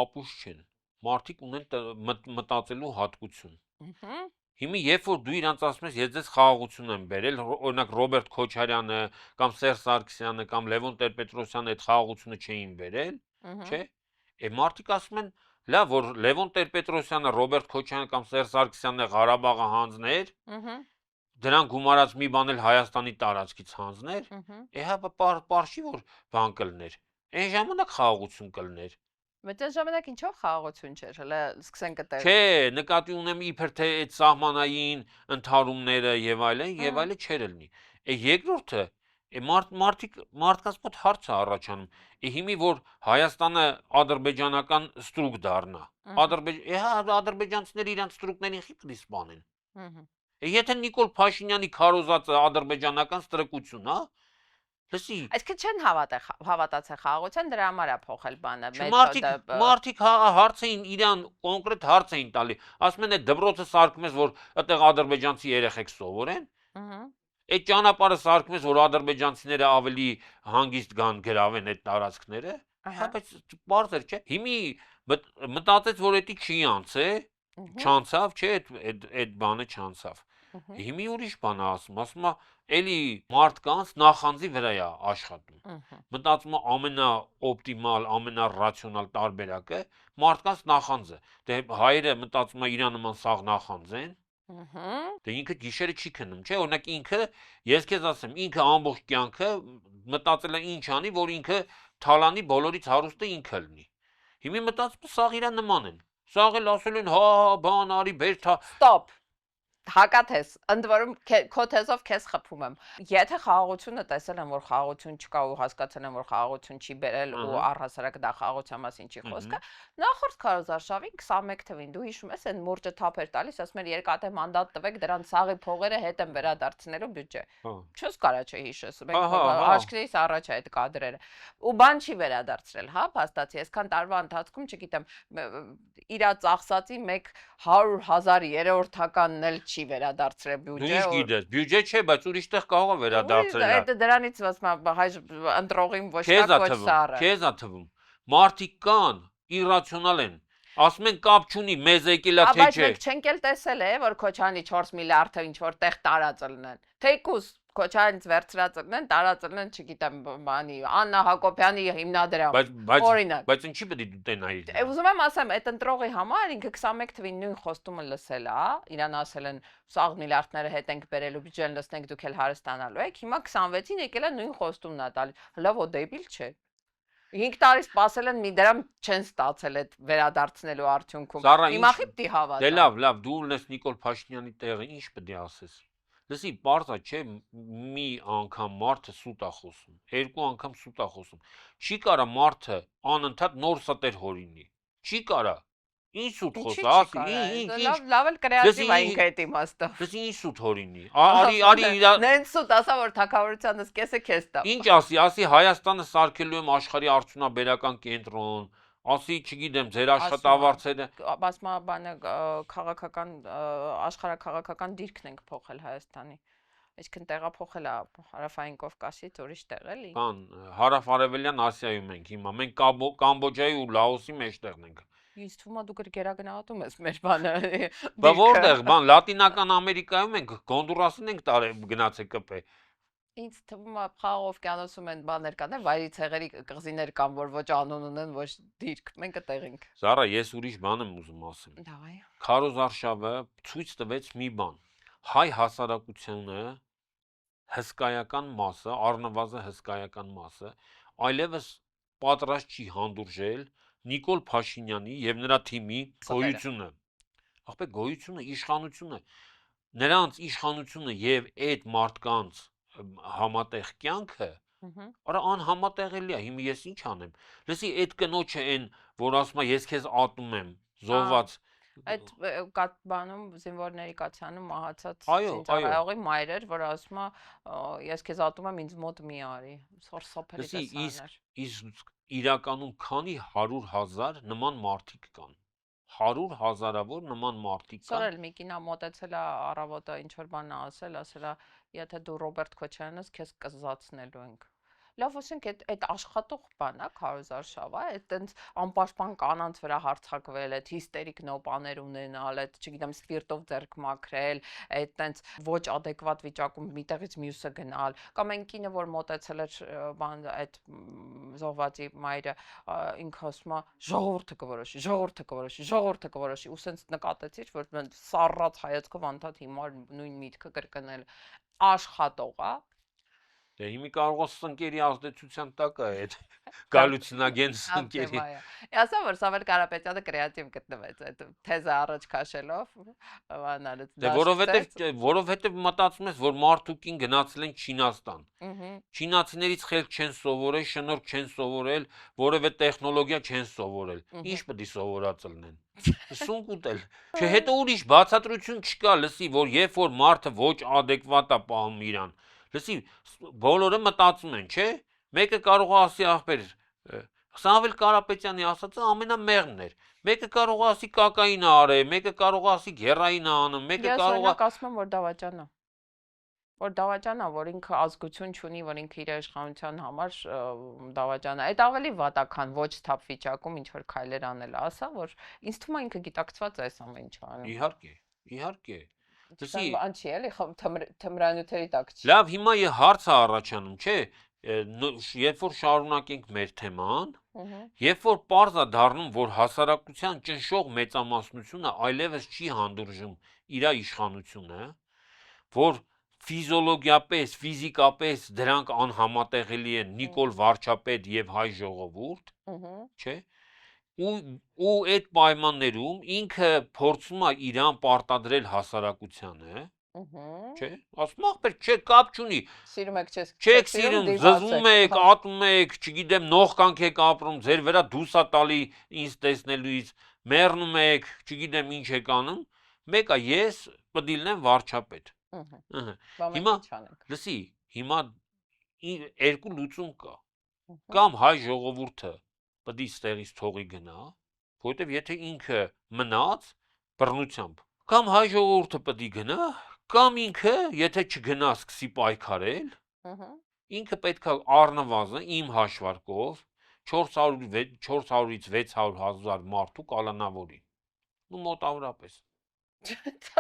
ապուշ չեն։ Մարդիկ ունեն մտածելու հատկություն։ Հիմա երբ որ դու իրանց ասում ես, ես ձեզ խաղաղություն եմ բերել, օրինակ Ռոբերտ Քոչարյանը կամ Սերժ Սարգսյանը կամ Լևոն Տեր-Պետրոսյանը այդ խաղաղությունը չէին բերել, չէ՞։ Է մարդիկ ասում են, լավ, որ Լևոն Տեր-Պետրոսյանը, Ռոբերտ Քոչարյանը կամ Սերժ Սարգսյանը Ղարաբաղը հանձներ, դրան գումարած մի բան էլ Հայաստանի տարածքից հանձներ, հա պարշի որ բան կլներ։ Այն ժամանակ խաղաղություն կլներ։ Բայց այն ժամանակ ինչով խաղաղություն չէր, հələ սկսենք այդտեղ։ Չէ, նկատի ունեմ իբր թե այդ սահմանային ընդհարումները եւ այլն չէր լինի։ Երկրորդը, մարդկանց մոտ հարց է առաջանում։ Հիմի որ Հայաստանը ադրբեջանական ստրուկ դառնա, ադրբեջանցիները իրանց ստրուկներին խիպրի սպանեն։ Եթե Նիկոլ Փաշինյանի քարոզածը ադրբեջանական ստրկություն, հա։ Լսի, Այսինքն չեն հավատացել խաղաղության, դրա համար է փոխել բանը։ Մարդիկ հարց էին իրան կոնկրետ հարց էին տալի։ Ասում են այդ դպրոցը սարքում ես, որ այդտեղ ադրբեջանցի երեխեք սովորեն։ Այդ ճանապարհը սարքում ես, որ ադրբեջանցիները ավելի հանգիստ գան գրավեն այդ տարածքները։ Հա, բայց բարձր չէ։ Հիմի մտածեց, որ դա չի անցե, չանցավ, չէ, այդ բանը չանցավ։ Հիմի ուրիշ բան ասում է, էլի մարդկանց նախանձի վրա է աշխատում։ Մտածում է ամենաօպտիմալ, ամենառացիոնալ տարբերակը մարդկանց նախանձը։ Դե հայերը մտածում է իրան նման սաղ նախանձեն։ Դե ինքը գիշերը չի քնում, չէ՞, օրինակ ինքը, ես քեզ ասեմ, ինքը ամբողջ կյանքը մտածել է ինչ անի, որ ինքը թալանի բոլորից հարուստը ինքը լինի։ Հիմի մտածում է սաղ իրան նման են։ Սաղ էլ ասել են, հա, բան արի, բեր թա։ Ստոպ։ Հակաթես, ընդ որում քո թեզով քեզ խփում եմ։ Եթե խաղաղությունը տեսել եմ, որ խաղաղություն չկա ու հասկացել եմ, որ խաղաղություն չի բերել ու առհասարակ դա խաղաղության մասին չի խոսքը, նախորդ քարոզարշավին 21 թվին դու հիշում ես այն մուրճը թափ էր տալիս, ասում էր երկաթե մանդատ տվեք, դրան սաղի փողերը հետ են վերադարձնելու բյուջե։ Չես կարա չհիշես, մենք աչքերից առաջ է այդ կադրերը։ Ու բան չի վերադարձրել, հա, փաստացի, այսքան տարվա ընթացքում, չգիտեմ, իրա ծախսածի 100,000 երրորդականն էլ չի վերադարձրել բյուջե։ Ուրիշ գիտես, բյուջե չէ, բայց ուրիշտեղ կարող է վերադարձնել։ Այդ դրանից հայ ընտրողին ոչ կա ոչ սառը։ Քեզ է թվում։ Մարդիկ կան, իրացիոնալ են։ Ասում են կապ չունի, մեզ եկելա թե չէ։ Բայց մենք չենք էլ տեսել որ Քոչարյանի 4 միլիարդը ինչ որտեղ տարածել են։ Թեկուս Քոչարյանից վերցրած են, տարածել են, չգիտեմ, բանի Աննա Հակոբյանի հիմնադրամ։ Օրինակ։ Բայց ինչի պետք է դու տենայիր։ Ուզում եմ ասեմ, այդ ընտրողի համար ինքը 21 թվին նույն խոստումը լսել է, իրան ասել են սաղ միլիարդները հետ ենք բերելու, բյուջեն լսնենք դուք էլ հարստանալու եք։ Հիմա 26-ին եկել է նույն խոստումն է տալի։ Լավ, դեբիլ չէ։ 5 տարի սպասել են, մի դրամ չեն ստացել այդ վերադարձնելու արդյունքում։ Հիմա խիպտի հավատա։ Դե լավ, դու ունես Նիկոլ Փաշինյանի տեղը, ինչ պետք է ասես։ Լսի, բարձա չէ, մի անգամ մարդը սուտ է խոսում, երկու անգամ սուտ է խոսում։ Չի կարա մարդը անընդհատ նոր սատեր հորինի։ Չի կարա։ Ինչ սուտ խոսա, ասի, լավ էլ կրեատիվ է ինքը այդ իմաստով։ Լսի, ինչ սուտ հորինի։ Արի նենց սուտ ասա, որ թակավորությանս կեսը քեզ տա։ Ինչ ասի, Հայաստանը սարքելու եմ աշխարհի արդյունաբերական կենտրոն, ասի, չգիտեմ, ձեր աշխատավարձերը, ասма բանը քաղաքական աշխարհաքաղաքական դիրքն ենք փոխել Հայաստանի։ Այսինքն տեղափոխել է Հարավային Կովկասից ուրիշ տեղ էլի։ Բան, հարավ-արևելյան Ասիայում ենք հիմա, մենք Կամբոջայի ու Լաոսի մեջտեղն ենք։ Ինձ թվում է դու գերագնահատում ես մեր բանը։ Բա որտեղ, բան, Լատինական Ամերիկայում ենք, Հոնդուրասին ենք գնացել ԿՊ։ Ինձ թվում է Խաղաղ օվկիանոսում են բաներ կան, վայրի ցեղերի կղզիներ կան, որ ոչ անուն ունեն, ոչ դիրք, մենք այդտեղ ենք։ Զարա, ես ուրիշ բան եմ ուզում ասեմ։ Դավայ։ Քարոզարշավը ցույց տվեց մի բան։ Հայ հասարակությունը հսկայական մասը, առնվազն հսկայական մասը, այլևս պատրաստ չի հանդուրժել Նիկոլ Փաշինյանի եւ նրա թիմի գոյությունը։ Ախպե գոյությունը, իշխանությունը, նրանց իշխանությունը եւ այդ մարդկանց համատեղ կյանքը արա անհամատեղելի է, հիմա ես ինչ անեմ։ Լսի, այդ կնոջը այն, որ ասում է ես քեզ ատում եմ, զոհված Այդ բանում զինվորների կացանում մահացած Այո, ցինցարայողի մայր էր, որ ասում է ես քեզ ատում եմ, ինձ մոտ մի արի։ Սորսոփելի Լսի, տեսաներ։ իսկ իրականում քանի 100,000 նման մարդիկ կան։ 100,000-ավոր նման մարդիկ կան։ Սորել Միկինա մոտեցել է առավոտը ինչ որ բան ասել է, եթե դու Ռոբերտ Քոչարյանն ես, քեզ կզացնելու ենք։ Լավ, ասենք այդ աշխատող բան է, Քարոզարշավը, այդ տենց անպաշտպան կանանց վրա հարձակվել, այդ հիստերիկ նոպաներ ունենալ, այդ, չգիտեմ, սպիրտով ձեռք մաքրել, այդ տենց ոչ adekvat վիճակում միտեղից մյուսը գնալ, կամ այն կինը, որ մոտեցել էր բան այդ զոհվածի մայրը, ինքը ասում է ժողովուրդը կորոշի, ժողովուրդը կորոշի, ժողովուրդը կորոշի, ու սենց նկատեցիր, որ սառած հայացքով անդադ հիմար նույն միտքը կրկնել աշխատող է։ Դե հիմի կարող ես ընկերի ազդեցության տակ է այդ գալուցինագեն ընկերի։ Ասա որ Սամվել Կարապետյանը կրեատիվ գտնվեց այդ թեզը առաջ քաշելով, բանալից։ Դե որովհետև մտածում ես, որ մարդուկին գնացել են Չինաստան։ Չինացիներից խելք չեն սովորել, շնորհք չեն սովորել, որևէ տեխնոլոգիա չեն սովորել։ Ինչ պետք է սովորած լինեն։ Սունկ ուտել։ Չէ, հետո ուրիշ բացատրություն չկա, լսի, որ երբ որ մարդը ոչ adekvat է պահում իրան։ Լսի, բոլորը մտածում են, չէ՞։ Մեկը կարող է ասի ախպեր, Սամվել Կարապետյանի ասածը ամենամեղմն էր։ Մեկը կարող է ասի կակային է արել, մեկը կարող է ասի գերային է անում, մեկը կարող է Ես ասում եմ, որ դավաճան է։ Որ դավաճան է, որ ինքը ազգություն չունի, որ ինքը իր իշխանության համար դավաճան է։ Այդ ավելի վատ է, քան ոչ թափ վիճակում ինչ որ քայլեր անել, ասա, որ ինձ թվում է ինքը գիտակցված է այս ամեն ինչը անում։ Իհարկե։ Դասի բան չի էլի, թմրանյութերի տակ չի։ Լավ, հիմա հարց է առաջանում, չէ՞։ Երբ որ շարունակենք մեր թեման, երբ որ պարզ է դառնում, որ հասարակության ճնշող մեծամասնությունը այլևս չի հանդուրժում իր իշխանությունը, որ ֆիզիոլոգիապես, ֆիզիկապես դրանք անհամատեղելի են Նիկոլ Վարչապետ եւ հայ ժողովուրդ, չէ՞։ Ու այդ պայմաններում ինքը փորձում է իրան պարտադրել հասարակությանը, չէ՞։ Ասում ախպեր, չէ, կապ չունի։ Սիրում եք, չեք սիրում, զզվում եք, ատում եք, չգիտեմ, նողկանք եք ապրում, ձեր վրա դուսա տալի ինձ տեսնելուից, մեռնում եք, չգիտեմ ինչ եք անում, մեկը ես պետք է լինեմ վարչապետ։ Հիմա լսի, հիմա երկու լուծում կա։ Կամ հայ ժողովուրդը պետք է ստեղից թողի գնա, որովհետև եթե ինքը մնաց բռնությամբ, կամ հայ ժողովուրդը պետք է գնա, կամ ինքը, եթե չգնա, սկսի պայքարել, ինքը պետք է առնվազն իմ հաշվարկով 400-ից 600,000 մարդու կալանավորի։ Ու մոտավորապես։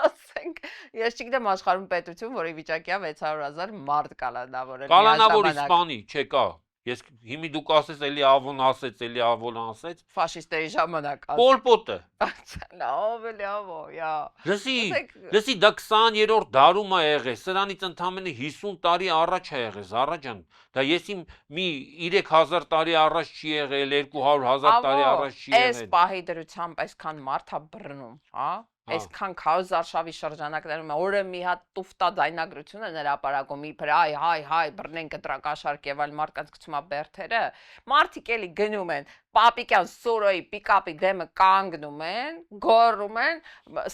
Ասենք, ես չգիտեմ աշխարհում պետություն, որի վիճակի է 600,000 մարդ կալանավորել։ Կալանավորի սպանի, չէ, կա։ Ես հիմի դուք ասես էլի ավոն ասեց։ Ֆաշիստերի ժամանակ ասեց։ Պոլ Պոտը։ Լսի, դա 20-րդ դարում է եղել, սրանից ընդամենը 50 տարի առաջ է եղել, Զառաջան։ Դա եսի մի 3000 տարի առաջ չի եղել, 200,000 տարի առաջ չի եղել։ Այս պահի դրությամբ այսքան մարդ է բռնում, հա։ Այսքան Քարոզարշավի շրջանակներում օրը մի հատ տուֆտա ձայնագրություն են հրապարակում, իբր հայ, բռնենք ընտրակաշարք եւ այլ մարդկանց գցում է բերթերը, մարդիկ էլի գնում են, Պապիկյան Սուրոյի պիկապի դեմը կանգնում են, գոռում են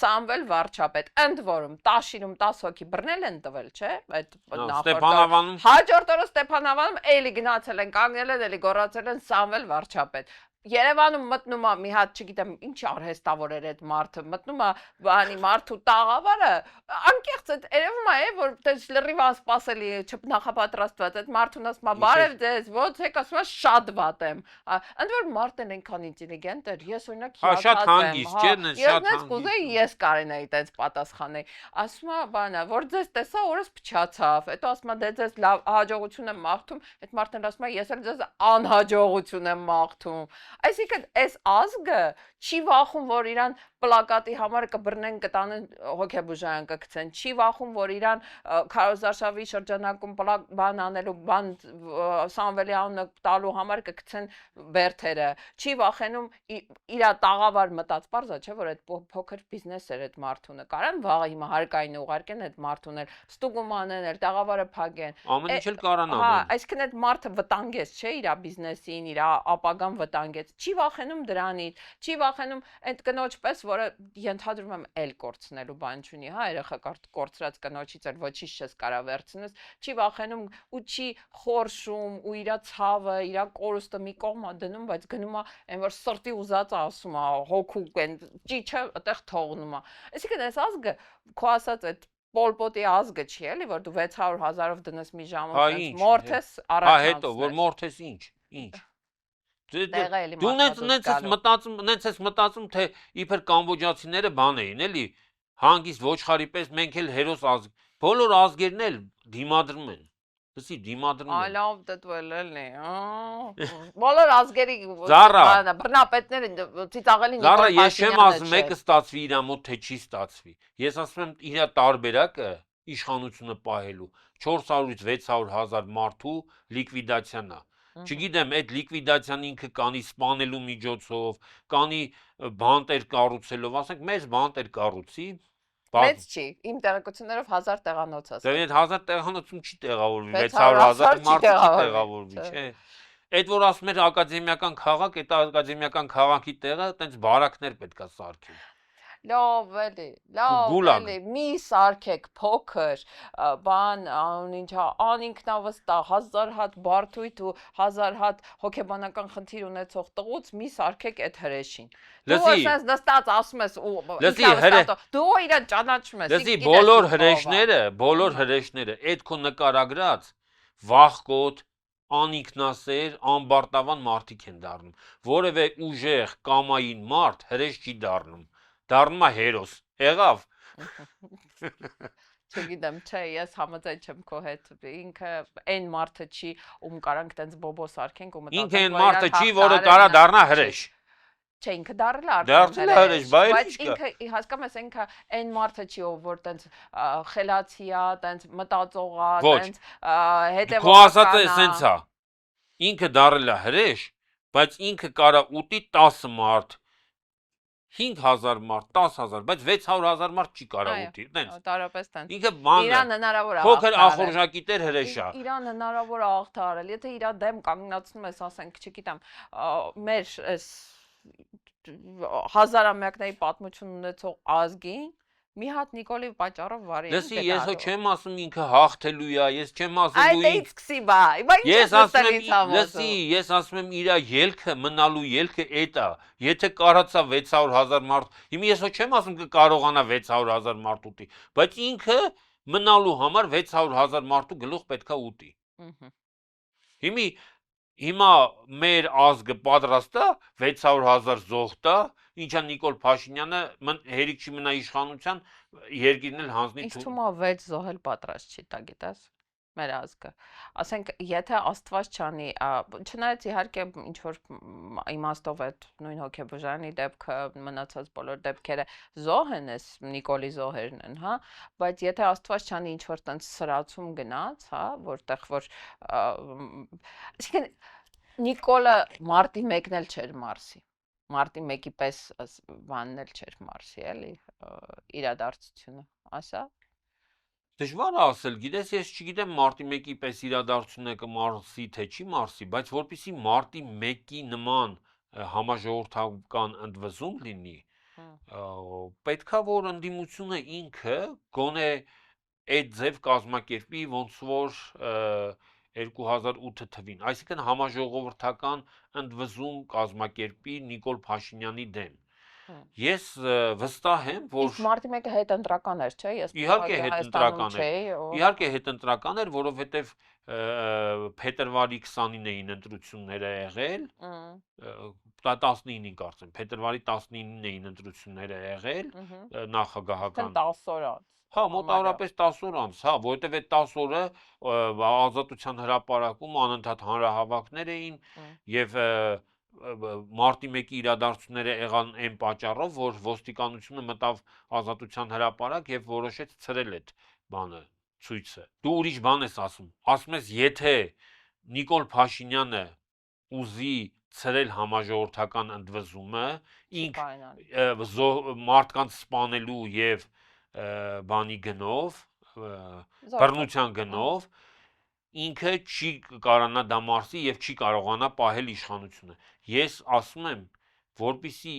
Սամվել Վարչապետ, ընդ որում Տաշինում 10 հոգի բռնել են տվել, չէ՞, այդ Ստեփանավանում հաջորդ օրը Ստեփանավանում էլի գնացել են, կանգնել են, էլի գոռացել են Սամվել Վարչապետ։ Երևանում մտնում է մի հատ, չգիտեմ, ինչ արհեստավոր էր այդ մարդը, մտնում է բանի մարդու տաղավարը, անկեղծ այդ երևում է, որ դες լրիվ անսպասելի չնախապատրաստված այդ մարդուն ասում է բարև ձեզ, ո՞նց եք, ասում է շատ վատ եմ։ Ընդ որ մարդն այնքան ինտելիգենտ էր, ես օրինակ շատ հանգիստ, չէ՞, շատ հանգիստ։ Կուզեի ես կարենայի այդպես պատասխանել։ Ասում է բանա, որ ձեզ տեսա օրս փչացավ, հետո ասում է դե ձեզ լավ հաջողություն եմ մաղթում, այդ մարդն ասում է ես էլ ձեզ անհաջողություն եմ մաղթում։ Այսինքն այս ազգը չի վախում, որ իրան պլակատի համար կբռնեն կտանեն հոգեբուժարան կգցեն, չի վախում, որ իրան քարոզարշավի շրջանակում բան անելու, բան Սամվելի անունը տալու համար կգցեն բերթերը, չի վախենում իր տաղավար մտած պարզա, չէ, որ այդ փոքր բիզնես էր այդ մարդունը, կարան վաղը հիմա հարկային ուղարկեն այդ մարդուն էլ, ստուգում անեն, տաղավարը փակեն։ Ամեն ինչ էլ կարան Հա, անեն։ այսինքն այդ մարդը վտանգեց, չէ, իր բիզնեսին, իր ապագան վտանգեց, չի վախենում դրանից, չի վախենում այդ կնոջ պես, որը ենթադրում եմ էլ կորցնելու բան չունի, հա, երեխա կորցրած կնոջից էլ ոչինչ չես կարա վերցնես, չի վախենում ու չի խորշում ու իր ցավը, իր կորուստը մի կողմ դնում, բայց գնում է այն որ սրտի ուզածը ասում է, հոգու այն ճիչը այդտեղ թողնում է։ Այսինքն այս ազգը քո ասած այդ Պոլպոտի ազգը չի էլի, որ դու 600,000-ով դնես մի ժամում, մորթես Հա, հետո որ մորթես ինչ։ Դու նենց ես մտածում, թե իբր կամբոջացիները բան էին, էլի, հանգիստ ոչխարի պես մենք էլ հերոս ազգ, բոլոր ազգերն էլ դիմադրում են, լսի, դիմադրում են։ Լավ դդվել էլի, բոլոր ազգերի բռնապետները ծիծաղելի Զարա, ես չեմ ասում մեկը ստացվի իր մոտ, թե չի ստացվի, ես ասում եմ իր տարբերակը իշխանությունը պահելու 400-ից 600,000 մարդու լիկվիդացիան է։ Չգիտեմ, այդ լիկվիդացիան ինքը կանի սպանելու միջոցով, կանի բանտեր կառուցելով, ասենք մեծ բանտեր կառուցի։ Մեծ չի, իմ տեղեկություններով 1000 տեղանոց ասա։ Դե 1000 տեղանոցում չի տեղավորվի, 600,000 մարդ չի տեղավորվի, չէ։ Այդ որ ասում էր ակադեմիական քաղաք, այդ ակադեմիական քաղաքի տեղը տենց բարակներ պետքա սարքել։ Լավ էլի, մի սարքեք փոքր, բան, ինչա, անինքնավստահ, 1000 հատ բարդույթ ու 1000 հատ հոգեբանական խնդիր ունեցող տղուց մի սարքեք այդ հրեշին։ Դու ասես նստած ասում ես ու դու իրան ճանաչում ես։ Լսի, բոլոր հրեշները այդ քո նկարագրած վախկոտ անինքնասեր, անբարտավան մարդիկ են դառնում, որևէ ուժեղ կամային մարդ հրեշ չի դառնում, դառնում է հերոս, եղավ։ Չգիտեմ, չէ, ես համաձայն չեմ քո հետ, ինքը այն մարդը չի, ում կարանք տենց բոբո սարքենք ու մտածենք, ինքը այն մարդը չի, որը կարա դառնա հրեշ։ Չէ, ինքը դառել է հրեշ, բայց ինքը հասկանում ես, ինքը այն մարդը չի, որ տենց խելացի է, տենց մտածող է, տենց հետևողական է։ Քո ասածը էսենց է։ Ինքը դառել է հրեշ, բայց ինքը կարա ուտի 10 մարդ, 5,000 մարդ, 10,000, բայց 600,000 մարդ չի կարա ուտի, տենց։ Տարապես տենց։ Ինքը բան է, փոքր ախորժակի տեր հրեշ է։ Իրան հնարավոր է աղթարել, եթե իրա դեմ կանգնացնում ես, ասենք, չգիտեմ, մեր այս հազարամյակների պատմություն ունեցող ազգին մի հատ Նիկոլի պատճառով վարի։ Լսի, ես հո չեմ ասում ինքը հաղթելու է, ես չեմ ասում դու ինքը սկսի բա։ Ես ասում եմ իր ելքը, մնալու ելքը էդ է։ Եթե կարացա 600,000 մարդ, հիմա ես հո չեմ ասում կկարողանա 600,000 մարդ ուտի, բայց ինքը մնալու համար 600,000 մարդու գլուխ պետքա ուտի։ Հիմա մեր ազգը պատրաստ է 600,000 զոհ տա, ինչա Նիկոլ Փաշինյանը հերիք չի մնա իշխանության, երկիրն էլ հանձնի։ Ինձ թվում է 6 զոհ էլ պատրաստ չի տա, գիտես, մեր ազգը։ Ասենք, եթե Աստված չանի, չնայած իհարկե ինչ որ իմաստով այդ նույն հոգեբուժարանի դեպքը, մնացած բոլոր դեպքերը զոհ են, էս Նիկոլի զոհերն են, հա, բայց եթե Աստված չանի ինչ որ տենց սրացում գնաց, հա, որտեղ որ այսինքն Նիկոլը մարտի 1-ն էլ չէր Մարսի։ Մարտի 1-ի պես բանն էլ չէր Մարսի, էլի, իրադարձությունը, ասա։ Դժվար է ասել, գիտես, ես չգիտեմ մարտի 1-ի պես իրադարձությունը կմարսի, թե չի մարսի, բայց որպեսզի մարտի 1-ի նման համաժողովրդական ընդվզում լինի, պետքա որ ընդդիմությունը ինքը գոնե այդ ձև կազմակերպի ոնց որ 2008 թվին, այսինքն համաժողովրդական ընդվզում կազմակերպի Նիկոլ Փաշինյանի դեմ։ Ես վստահ եմ, որ մարտի 1-ը հետընտրական էր, չէ՞, ես իհարկե հետընտրական էր։ Իհարկե հետընտրական էր, որովհետև փետրվարի 29-ին էին ընտրությունները եղել, 19-ին կարծեմ, փետրվարի 19-ին էին ընտրությունները եղել նախագահական։ 10 օր անց։ Հա, մոտավորապես 10 օր անց, հա, որովհետև այդ 10 օրը Ազատության հրապարակում անընդհատ հանրահավաքներ էին եւ մարտի 1-ի իրադարձությունները եղան այն պատճառով, որ ոստիկանությունը մտավ ազատության հրապարակ եւ որոշեց ցրել այդ բանը, ցույցը։ Դու ուրիշ բան ես ասում։ Ասում ես, եթե Նիկոլ Փաշինյանը ուզի ցրել համաժողովրդական ընդվզումը, ինք մարդկանց սպանելու եւ բանի գնով, բռնության գնով, ինքը չի կարողանա դա մարսի եւ չի կարողանա պահել իշխանությունը։ Ես ասում եմ, որպիսի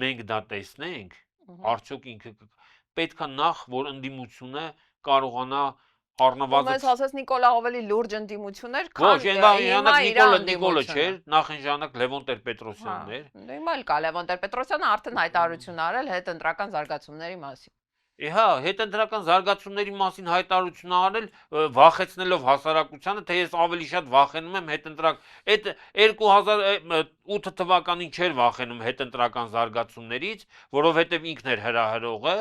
մենք դա տեսնենք, արդյոք ինքը պետքա նախ որ ընդդիմությունը կարողանա առնվազն Ես ասես Նիկոլա ավելի լուրջ ընդդիմություն էր, քան Նիկոլը չէր, նախ այն ժամանակ Լևոն Տեր-Պետրոսյանն էր։ Հիմա էլ կա Լևոն Տեր-Պետրոսյանը արդեն հայտարարություն արել հետ ընտրական զարգացումների մասին։ Հա, հետընտրական զարգացումների մասին հայտարարություն արել, վախեցնելով հասարակությանը, թե ես ավելի շատ վախենում եմ հետընտրակ այդ 2008 թվականին չէր վախենում հետընտրական զարգացումներից, որովհետև ինքն էր հրահրողը,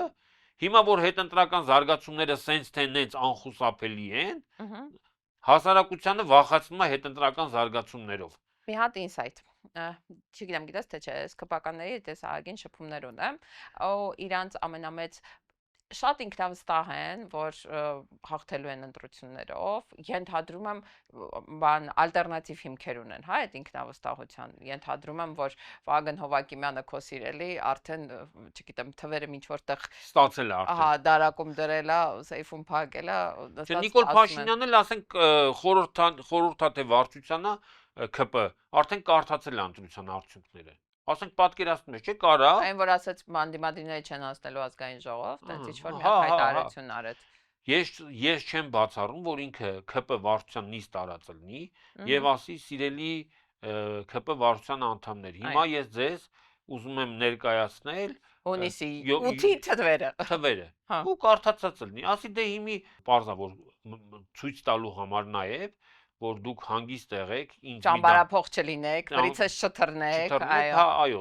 հիմա որ հետընտրական զարգացումները սենց թե նենց անխուսափելի են, հասարակությանը վախացնում է հետընտրական զարգացումներով։ Մի հատ ինսայթ, չգիտեմ գիտես թե չէ, ես քպականների հետ ես ահագին շփումներ ունեմ, իրանց ամենամեծ շատ ինքնավստահ են, որ հաղթելու են ընտրություններով, ենթադրում եմ բան ալտերնատիվ հիմքեր ունեն, հա, այդ ինքնավստահության, ենթադրում եմ, որ Վագն Հովակիմյանը քո սիրելի արդեն, չգիտեմ, թվերը ինչ որտեղ ստացել է արդեն։ Ահա, դարակում դրել է, սեյֆում փակել է, Չէ, Նիկոլ Փաշինյանն էլ ասենք խորհրդատե վարչությանը ԿՊ արդեն կարդացել է ընտրության արդյունքները։ Ասենք պատկերացնում ես, չէ՞ կարա։ Այն որ ասաց մանդիմադրիները չեն հասնելու ազգային ժողով, դա ինչ-որ մի հայտարարություն արեց։ Ես չեմ բացառում, որ ինքը ԿՊ վարչության նիստ տարածել լինի եւ ասի սիրելի ԿՊ վարչության անդամներ։ Հիմա ես ձեզ ուզում եմ ներկայացնել հունիսի 8-ի թվերը։ Ու կարդացած լինի, ասի դե հիմի պարզա որ ցույց տալու համար նաեւ որ դուք հանգիստ եղեք, ճամբարափող չլինեք, վրիցս չթռնեք, այո։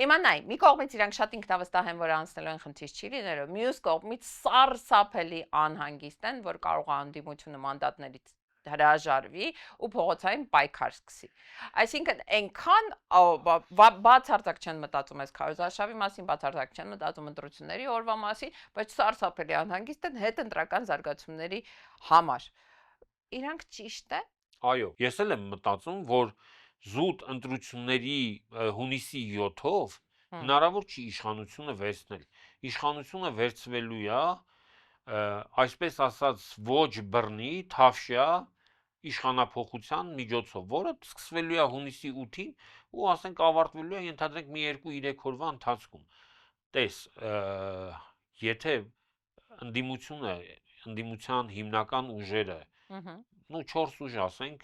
Հիմա նայ, մի կողմից իրանք շատ ինքնավստահ են, որ անցնելու են խնդիր չի լինելու, մյուս կողմից սարսափելի անհանգիստ են, որ կարող է անդիմությունը մանդատներից հրաժարվի ու փողոցային պայքար սկսի։ Այսինքն այնքան բացարձակ չեն մտածում այս քարոզարշավի մասին, բացարձակ չեն մտածում ընտրությունների օրվա մասին, բայց սարսափելի անհանգիստ են հետընտրական զարգացումների համար։ Իրանք ճիշտ է։ Այո, ես էլ եմ մտածում, որ զուտ ընտրությունների հունիսի 7-ով հնարավոր չի իշխանությունը վերցնել։ Իշխանությունը վերցվելու է, այսպես ասած, ոչ բռնի, թավշյա իշխանափոխության միջոցով, որը սկսվելու է հունիսի 8-ին ու ասենք ավարտվելու է ենթադրենք մի 2-3 օրվա ընթացքում։ Տես, եթե ընդդիմության հիմնական ուժերը 4 ուժ ասենք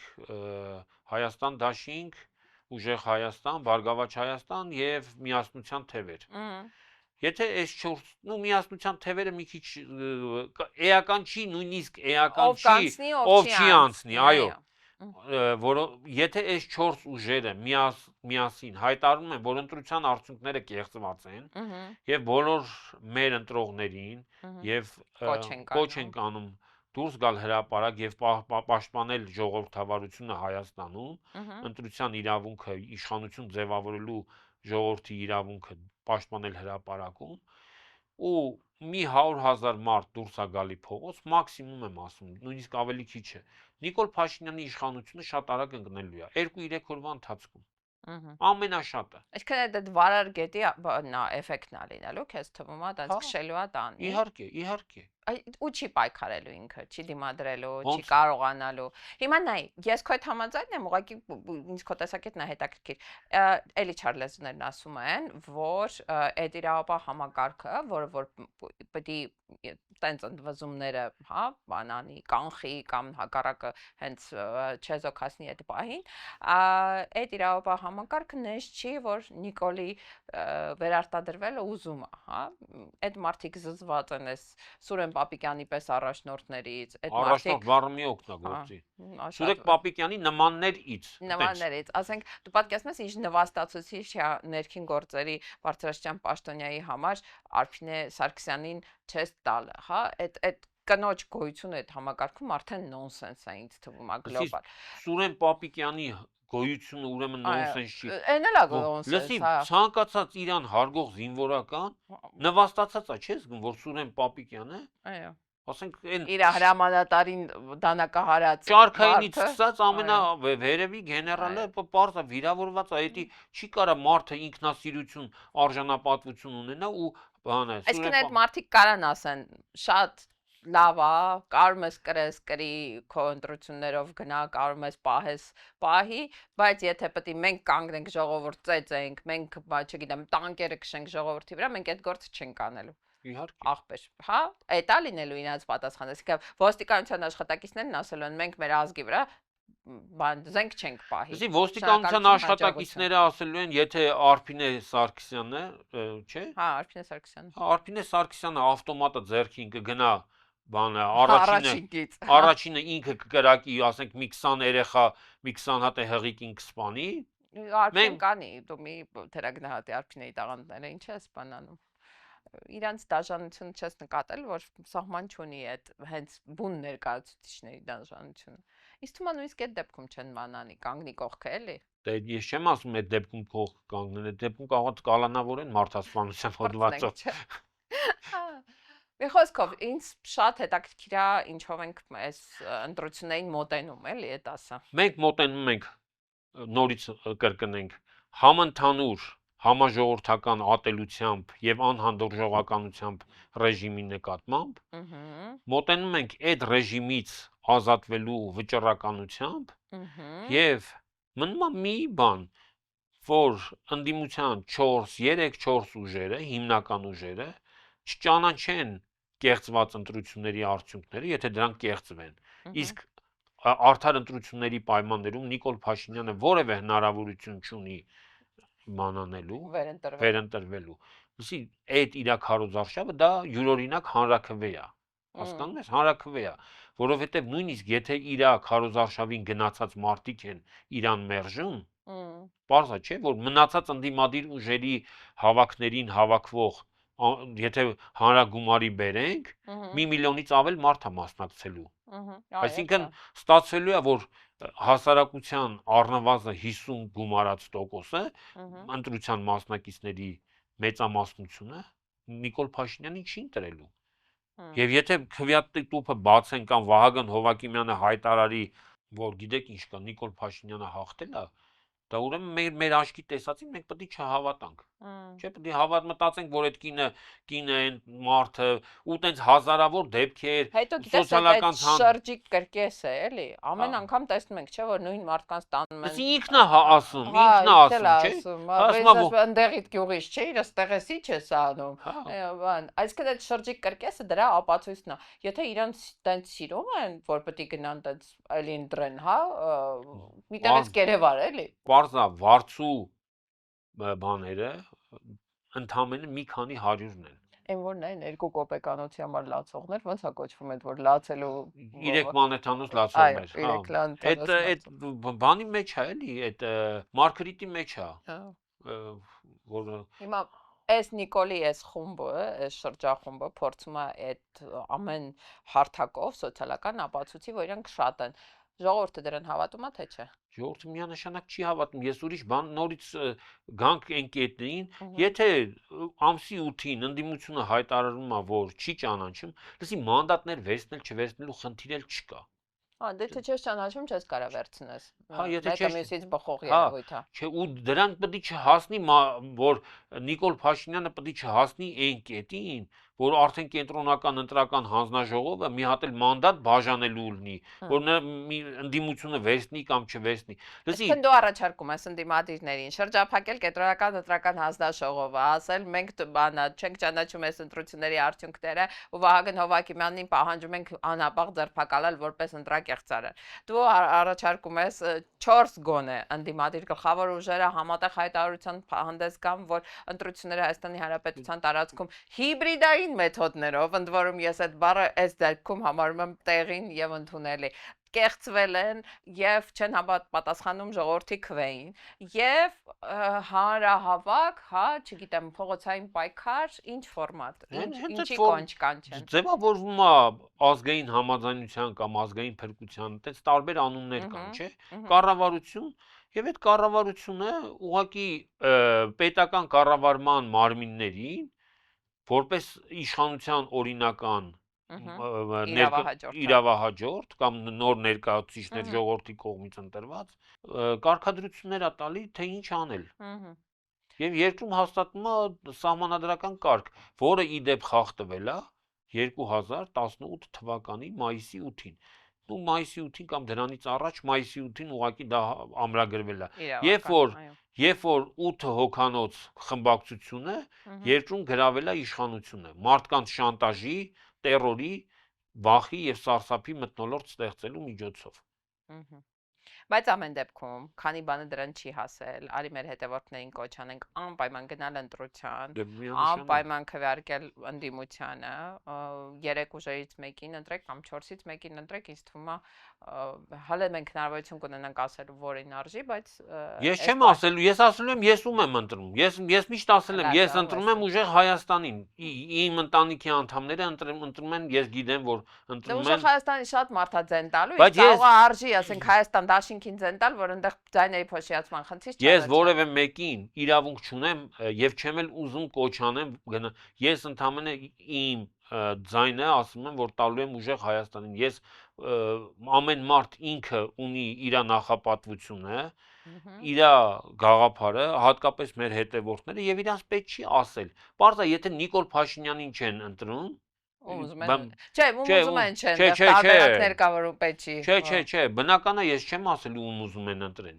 Հայաստան դաշինք, ուժեղ Հայաստան, Բարգավաճ Հայաստան եւ միասնության թևեր։ Եթե այս 4, միասնության թևերը մի քիչ էական չի, նույնիսկ էական չի, ով չի անցնի, այո։ Եթե այս 4 ուժերը միասին հայտարարում են, որ ընտրության արդյունքները կեղծված են եւ բոլոր մեր ընտրողներին եւ կոչ են կանում դուրս գալ հրապարակ եւ պաշտպանել ժողովրդավարությունը Հայաստանում, ընտրության իրավունքը, իշխանություն ձևավորելու ժողովրդի իրավունքը պաշտպանել հրապարակում ու մի 100,000 մարդ դուրս է գալի փողոց, մաքսիմում եմ ասում, նույնիսկ ավելի քիչ է։ Նիկոլ Փաշինյանի իշխանությունը շատ արագ ընկնելու է 2-3 օրվա ընթացքում։ Ամենաշատը։ Այսինքն այդ վարար գետի էֆեկտն է լինելու, քեզ թվում է, դա քշելու է տանի։ Իհարկե։ Ու չի պայքարելու ինքը, չի դիմադրելու, չի կարողանալու։ Հիմա նայ, ես քո հետ համաձայն եմ, ուղղակի ինձ քո տեսակետն է հետաքրքիր։ Էլի Չարլեզներն ասում են, որ այդ իրավապահ համակարգը, որը պետք է տենց ընդվզումները, հա, բանանի, կանխի կամ հակառակը հենց չեզոքացնի այդ պահին, այդ իրավապահ համակարգը նես չի, որ Նիկոլի վերարտադրվելը ուզում է, հա։ Այդ մարդիկ զզված են այս Սուրեն Պապիկյանի պես առաջնորդներից, այդ մարդիկ առաջնորդ բառը մի օգտագործի։ Սուրեն Պապիկյանի նմաններից, ասենք, դու պատկերացնում ես ինչ նվաստացուցիչ է ներքին գործերի բարձրաստիճան պաշտոնյայի համար Արփինե Սարգսյանին չես տալ, հա, այդ կնոջ գոյությունը այդ համակարգում արդեն նոնսենս է ինձ թվում է գլոբալ։ Սուրեն Պապիկյանի գոյությունը ուրեմն նոնսենս չի։ Այն էլ է նոնսենս, Լսի, հա։ ցանկացած իրան հարգող զինվորական նվաստացած է, չես գն, որ Սուրեն Պապիկյան է։ Այո։ Ասենք այն Իր հրամանատարին դանակահարած Ճարքայինից սկսած ամենավերևի գեներալը պարզ է վիրավորված է, դա չի կարա մարդը ինքնասիրություն, արժանապատվություն ունենա ու բանը։ Այսինքն այդ մարդիկ կարան ասեն, շատ լավ է, կարում ես կրես կրի քո ընտրություններով գնա, կարում ես պահես պահի, բայց եթե պետք է մենք կանգնենք ժողովուրդ ծեծենք, մենք, չգիտեմ, տանկերը քշենք ժողովրդի վրա, մենք այդ գործը չենք անելու։ Իհարկե։ Ախպեր, հա, դա լինելու իրաց պատասխանը։ Այսինքն ոստիկանության աշխատակիցներն ասելու են մենք մեր ազգի վրա բան զենք չենք պահի։ Իսկ ոստիկանության աշխատակիցները ասելու են, եթե Արփինե Սարգսյանն է, չէ՞։ Հա, Արփինե Սարգսյանը։ Արփինե Սարգսյանը ավտոմատը ձեռքին կգնա, բանը առաջինը ինքը կկրակի, ասենք մի 20 երեխա, մի 20 հատ հղիկին կսպանի։ Արփին կանի, դու մի թերագնահատի Արփինեի տաղանդները, ինչ ես բանանում։ Իրանց դաժանությունը չես նկատել, որ սահման չունի այդ հենց բուն ներկայացուցիչների դաժանությունը։ Իսկ թվում է նույնիսկ այդ դեպքում չեն մանանի, կանգնի կողքը էլի։ Դե ես չեմ ասում այդ դեպքում կողք կանգնել, այդ դեպքում կարող կալանավորեն մարդասպանության հոդվածով։ Մի խոսքով, ինձ շատ հետաքրքիր է ինչով ենք այս ընտրություններին մոտենում, էլի այդ ասա։ Մենք մոտենում ենք, նորից կրկնենք, համընդհանուր համաժողովրդական ատելությամբ եւ անհանդուրժողականությամբ ռեժիմի նկատմամբ, մոտենում ենք այդ ռեժիմից ազատվելու վճռականությամբ եւ մնում է մի բան, որ ընդդիմության 3-4 ուժերը, հիմնական ուժերը չճանաչեն կեղծված ընտրությունների արդյունքները, եթե դրանք կեղծվեն։ Իսկ արդար ընտրությունների պայմաններում Նիկոլ Փաշինյանը որևէ հնարավորություն չունի մանանելու, վերընտրվելու։ Լսի, այդ իր քարոզարշավը դա յուրօրինակ հանրաքվե է։ Հասկանում ես, հանրաքվե է, որովհետև նույնիսկ եթե իր քարոզարշավին գնացած մարդիկ են իրան մերժում, պարզ է, չէ, որ մնացած ընդդիմադիր ուժերի հավաքներին հավաքվող, եթե հանրագումարի բերենք, 1 միլիոնից ավել մարդ է մասնակցելու։ Այսինքն ստացվելու է, որ հասարակության առնվազն 50 գումարած տոկոսը ընտրության մասնակիցների մեծամասնությունը Նիկոլ Փաշինյանին չի ընտրելու։ Եվ եթե քվեատի տուփը բացեն կամ Վահագն Հովակիմյանը հայտարարի, որ գիտեք ինչ կա, Նիկոլ Փաշինյանը հաղթել է, դա ուրեմն մեր աչքի տեսածին մենք պետք է չհավատանք։ Չէ, պետք է մտածենք, որ այդ կինը այն մարդը ու տենց հազարավոր դեպքեր սոցիալական շրջիկ կրկես է, էլի։ Ամեն անգամ տեսնում ենք, չէ, որ նույն մարդկանց տանում են։ Ինքն է ասում, չէ։ Ընդեղից գյուղից չէ, իր ստեղեսի չես անում։ Բան, այսինքն այդ շրջիկ կրկեսը դրա ապացույցն է։ Եթե իրանց տենց սիրում են, որ պետք է գնան տենց այլի ընտրեն, հա, միտեղից կերևար, էլի։ Պարզա վարձու բաները ընդամենը մի քանի հարյուրն են։ Այն որն է 2 կոպեկանոցի համար լացողներ, ոնց է կոչվում այդ որ լացելու 3 մանեթանոց լացողներ, հա։ Այդ բանի մեջ է, էլի, այդ մարկրիտի մեջ է։ Որը հիմա այս Նիկոլի այս խումբը, այս շրջախումբը փորձում է այդ ամեն հարթակով սոցիալական ապացույցի, որ իրանք շատ են։ Ժողովուրդը դրան հավատում է թե չէ։ Ժողովուրդը միանշանակ չի հավատում։ Ես ուրիշ բան նորից գանք ընկետներին, եթե ամսի 8-ին ընդդիմությունը հայտարարում է, որ չի ճանաչում, լսի մանդատներ վերցնել չվերցնելու խնդիր էլ չկա։ Հա, դե թե չես ճանաչում, չես կարա վերցնես։ Հա, եթե չես մյուսից բխող երևույթ է։ Չէ, ու դրան պետք է չհասնի, որ Նիկոլ Փաշինյանը պետք է չհասնի այն կետին, որ արդեն կենտրոնական ընտրական հանձնաժողովը մի հատ էլ մանդատ բաժանելու լինի, որ ընդդիմությունը վերցնի կամ չվերցնի։ Այսինքն դու առաջարկում ես ընդդիմադիրներին շրջափակել կենտրոնական ընտրական հանձնաժողովը, ասել մենք բանա չենք ճանաչում այս ընտրությունների արդյունքները ու Վահագն Հովակիմյանին պահանջում ենք անապաղ ձերբակալել որպես ընտրակեղծարար։ Դու առաջարկում ես 4 գոնե ընդդիմադիր գլխավոր ուժերը համատեղ հայտարարության հանդես գան, որ ընտրությունները Հայաստանի Հանրապետության տարածքում հիբրիդային մեթոդներով, ընդ որում ես այդ բառը այս դեպքում համարում եմ տեղին եւ ընդունելի, կեղծվել են եւ չեն պատասխանում ժողովրդի քվեին եւ հանրահավաք, հա, չգիտեմ, փողոցային պայքար, ինչ ֆորմատ, ինչի կոնչ կանչեն։ Ձևավորվում է ազգային համաձայնության կամ ազգային փրկության, այդպես տարբեր անուններ կան, չէ՞։ Կառավարություն եւ այդ կառավարությունը ուղղակի պետական կառավարման մարմիններին որպես իշխանության օրինական իրավահաջորդ կամ նոր ներկայացուցիչներ ժողովրդի կողմից ընտրված կարգադրություններ ա տալի, թե ինչ անել։ Եվ երկրում հաստատվում է սահմանադրական կարգ, որը ի դեպ խախտվել է 2018 թվականի մայիսի 8-ին։ Ու մայիսի 8-ին կամ դրանից առաջ մայիսի 8-ին ուղղակի դա ամրագրվել է։ Երբ որ 8 հոգանոց խմբակցությունը երկրում գրավել է իշխանությունը, մարդկանց շանտաժի, տերորի, վախի եւ սարսափի մթնոլորտ ստեղծելու միջոցով։ Բայց ամեն դեպքում, քանի բանը դրան չի հասել, արի մեր հետևորդներին կոչ անենք անպայման գնալ ընտրության, անպայման քվեարկել ընդդիմությանը, 3 ուժերից մեկին ընտրեք կամ 4-ից մեկին ընտրեք, ինձ թվում է հələ մենք հնարավորություն կունենանք ասելու որին արժի, բայց ես չեմ ասելու, ես ասելու եմ ես ում եմ ընտրում։ Ես միշտ ասել եմ, ես ընտրում եմ ուժեղ Հայաստանին։ Իմ ընտանիքի անդամները ընտրում են, ես գիտեմ, որ ընտրում են։ Ուժեղ Հայաստանի շատ մարդաձեն տալու, իսկ կարող է արժի, ասենք Հայաստան դաշինքին ձեն տալ, որ այնտեղ ձայների փոշիացման խնդիր չկա։ Ես որևէ մեկին իրավունք չունեմ եւ չեմ էլ ուզում կոչ անեմ գնա։ Ես ընդամենը իմ ձայնը ասում եմ, որ տալու եմ ուժեղ Հայաստանին։ Ես ամեն մարդ ինքը ունի իր նախապատվությունը, իր գաղափարը, հատկապես մեր հետևորդները եւ իրանց պետք չի ասել։ Պարզա եթե Նիկոլ Փաշինյանին չեն ընտրում, ուզում են չեն, տարբերակներ կա որ պետք չի։ Չէ, բնական է ես չեմ ասելու ում ուզում են ընտրեն։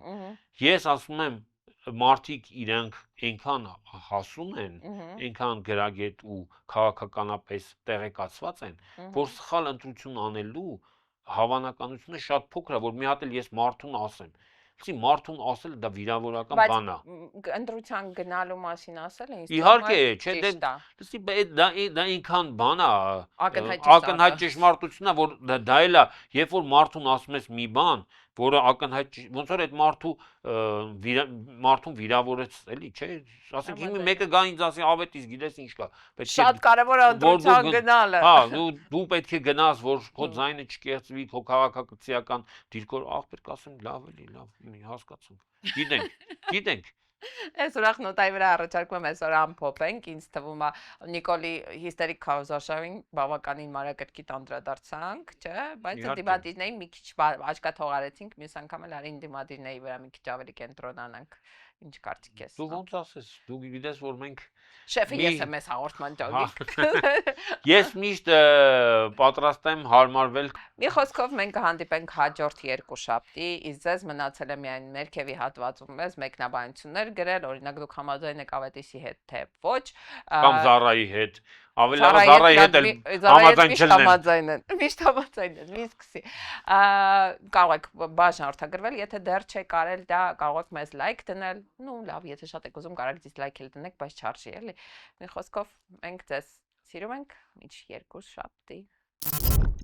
Ես ասում եմ մարդիկ իրենք այնքան հասուն են, այնքան գրագետ ու քաղաքականապես տեղեկացված են, որ սխալ ընտրություն անելու հավանականությունը շատ փոքր է, որ մի հատ էլ ես մարդուն ասեմ։ Իսկ մարդուն ասել դա վիրավորական բան է։ Բայց ընտրության գնալու մասին ասել են, իհարկե, չէ, դա այնքան բան է, ակնհայտ ճշմարտություն է, որ դա էլ է, երբ որ մարդուն ասում ես մի բան, որը ակնհայտ ոնց որ այդ մարդուն վիրավորեց, էլի, չէ, ասենք հիմա մեկը գա ինձ ասի ավետիս գիտես ինչ կա, պետք է շատ կարևոր է ընտրության գնալը։ Հա, դու պետք է գնաս, որ քո ձայնը չկեղծվի, քո քաղաքակրթական դիրքոր աղբեր կասեմ, լավ էլի, լավ, հասկացանք։ Գիտենք։ Այս ուրախ նոտայի վրա առաջարկում եմ այսօր ամփոփենք, ինձ թվում է Նիկոլի հիստերիկ քաուզաշավին բավականին մանրակրկիտ անդրադարձանք, չէ, բայց դիմադիրներին մի քիչ աչքա թողարեցինք, մյուս անգամ էլ արին դիմադիրների վրա մի քիչ ավելի կենտրոնանանք։ Ինչ կարծիք ես։ Դու ոնց ասես, դու գիտես որ մենք Շեֆը ես եմ այս հաղորդման ճոգիկ։ Ես միշտ պատրաստ եմ հարմարվել։ Մի խոսքով մենք կհանդիպենք հաջորդ երկուշաբթի, իսկ ձեզ մնացել է միայն ներքևի հատվածում մեզ մեկնաբանություններ գրել, օրինակ դուք համաձայն եք Ավետիսի հետ, թե ոչ։ Կամ Զարայի հետ։ Ավելի լավ Զարայի հետ էլ համաձայն չլինեն։ Միշտ համաձայն են, մի սկսի։ Կարող եք բաժանորդագրվել, եթե դեռ չեք արել դա, կարող եք մեզ լայք դնել։ Ну, լավ, եթե շատ եք ուզում, կարող եք դիսլայք էլ դնեք, բայց չարժի, էլի։ Մի խոսքով մենք ձեզ սիրում ենք, մինչ երկուշաբթի։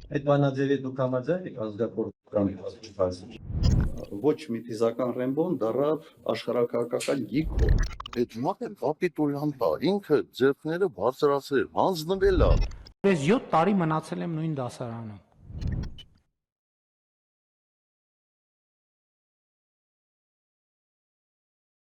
Այդ բանաձևի դուք համաձայն եք ազգակործական կազմի։ Ոչ մի ֆիզիկական Ռեմբոն դառավ աշխարհակահաղական գիգ։ Այդ մարդը կապիտուլյան տա, ինքը ձեռքները բարձրացրել, հանձնվել է։ Ես 7 տարի մնացել եմ նույն դասարանում։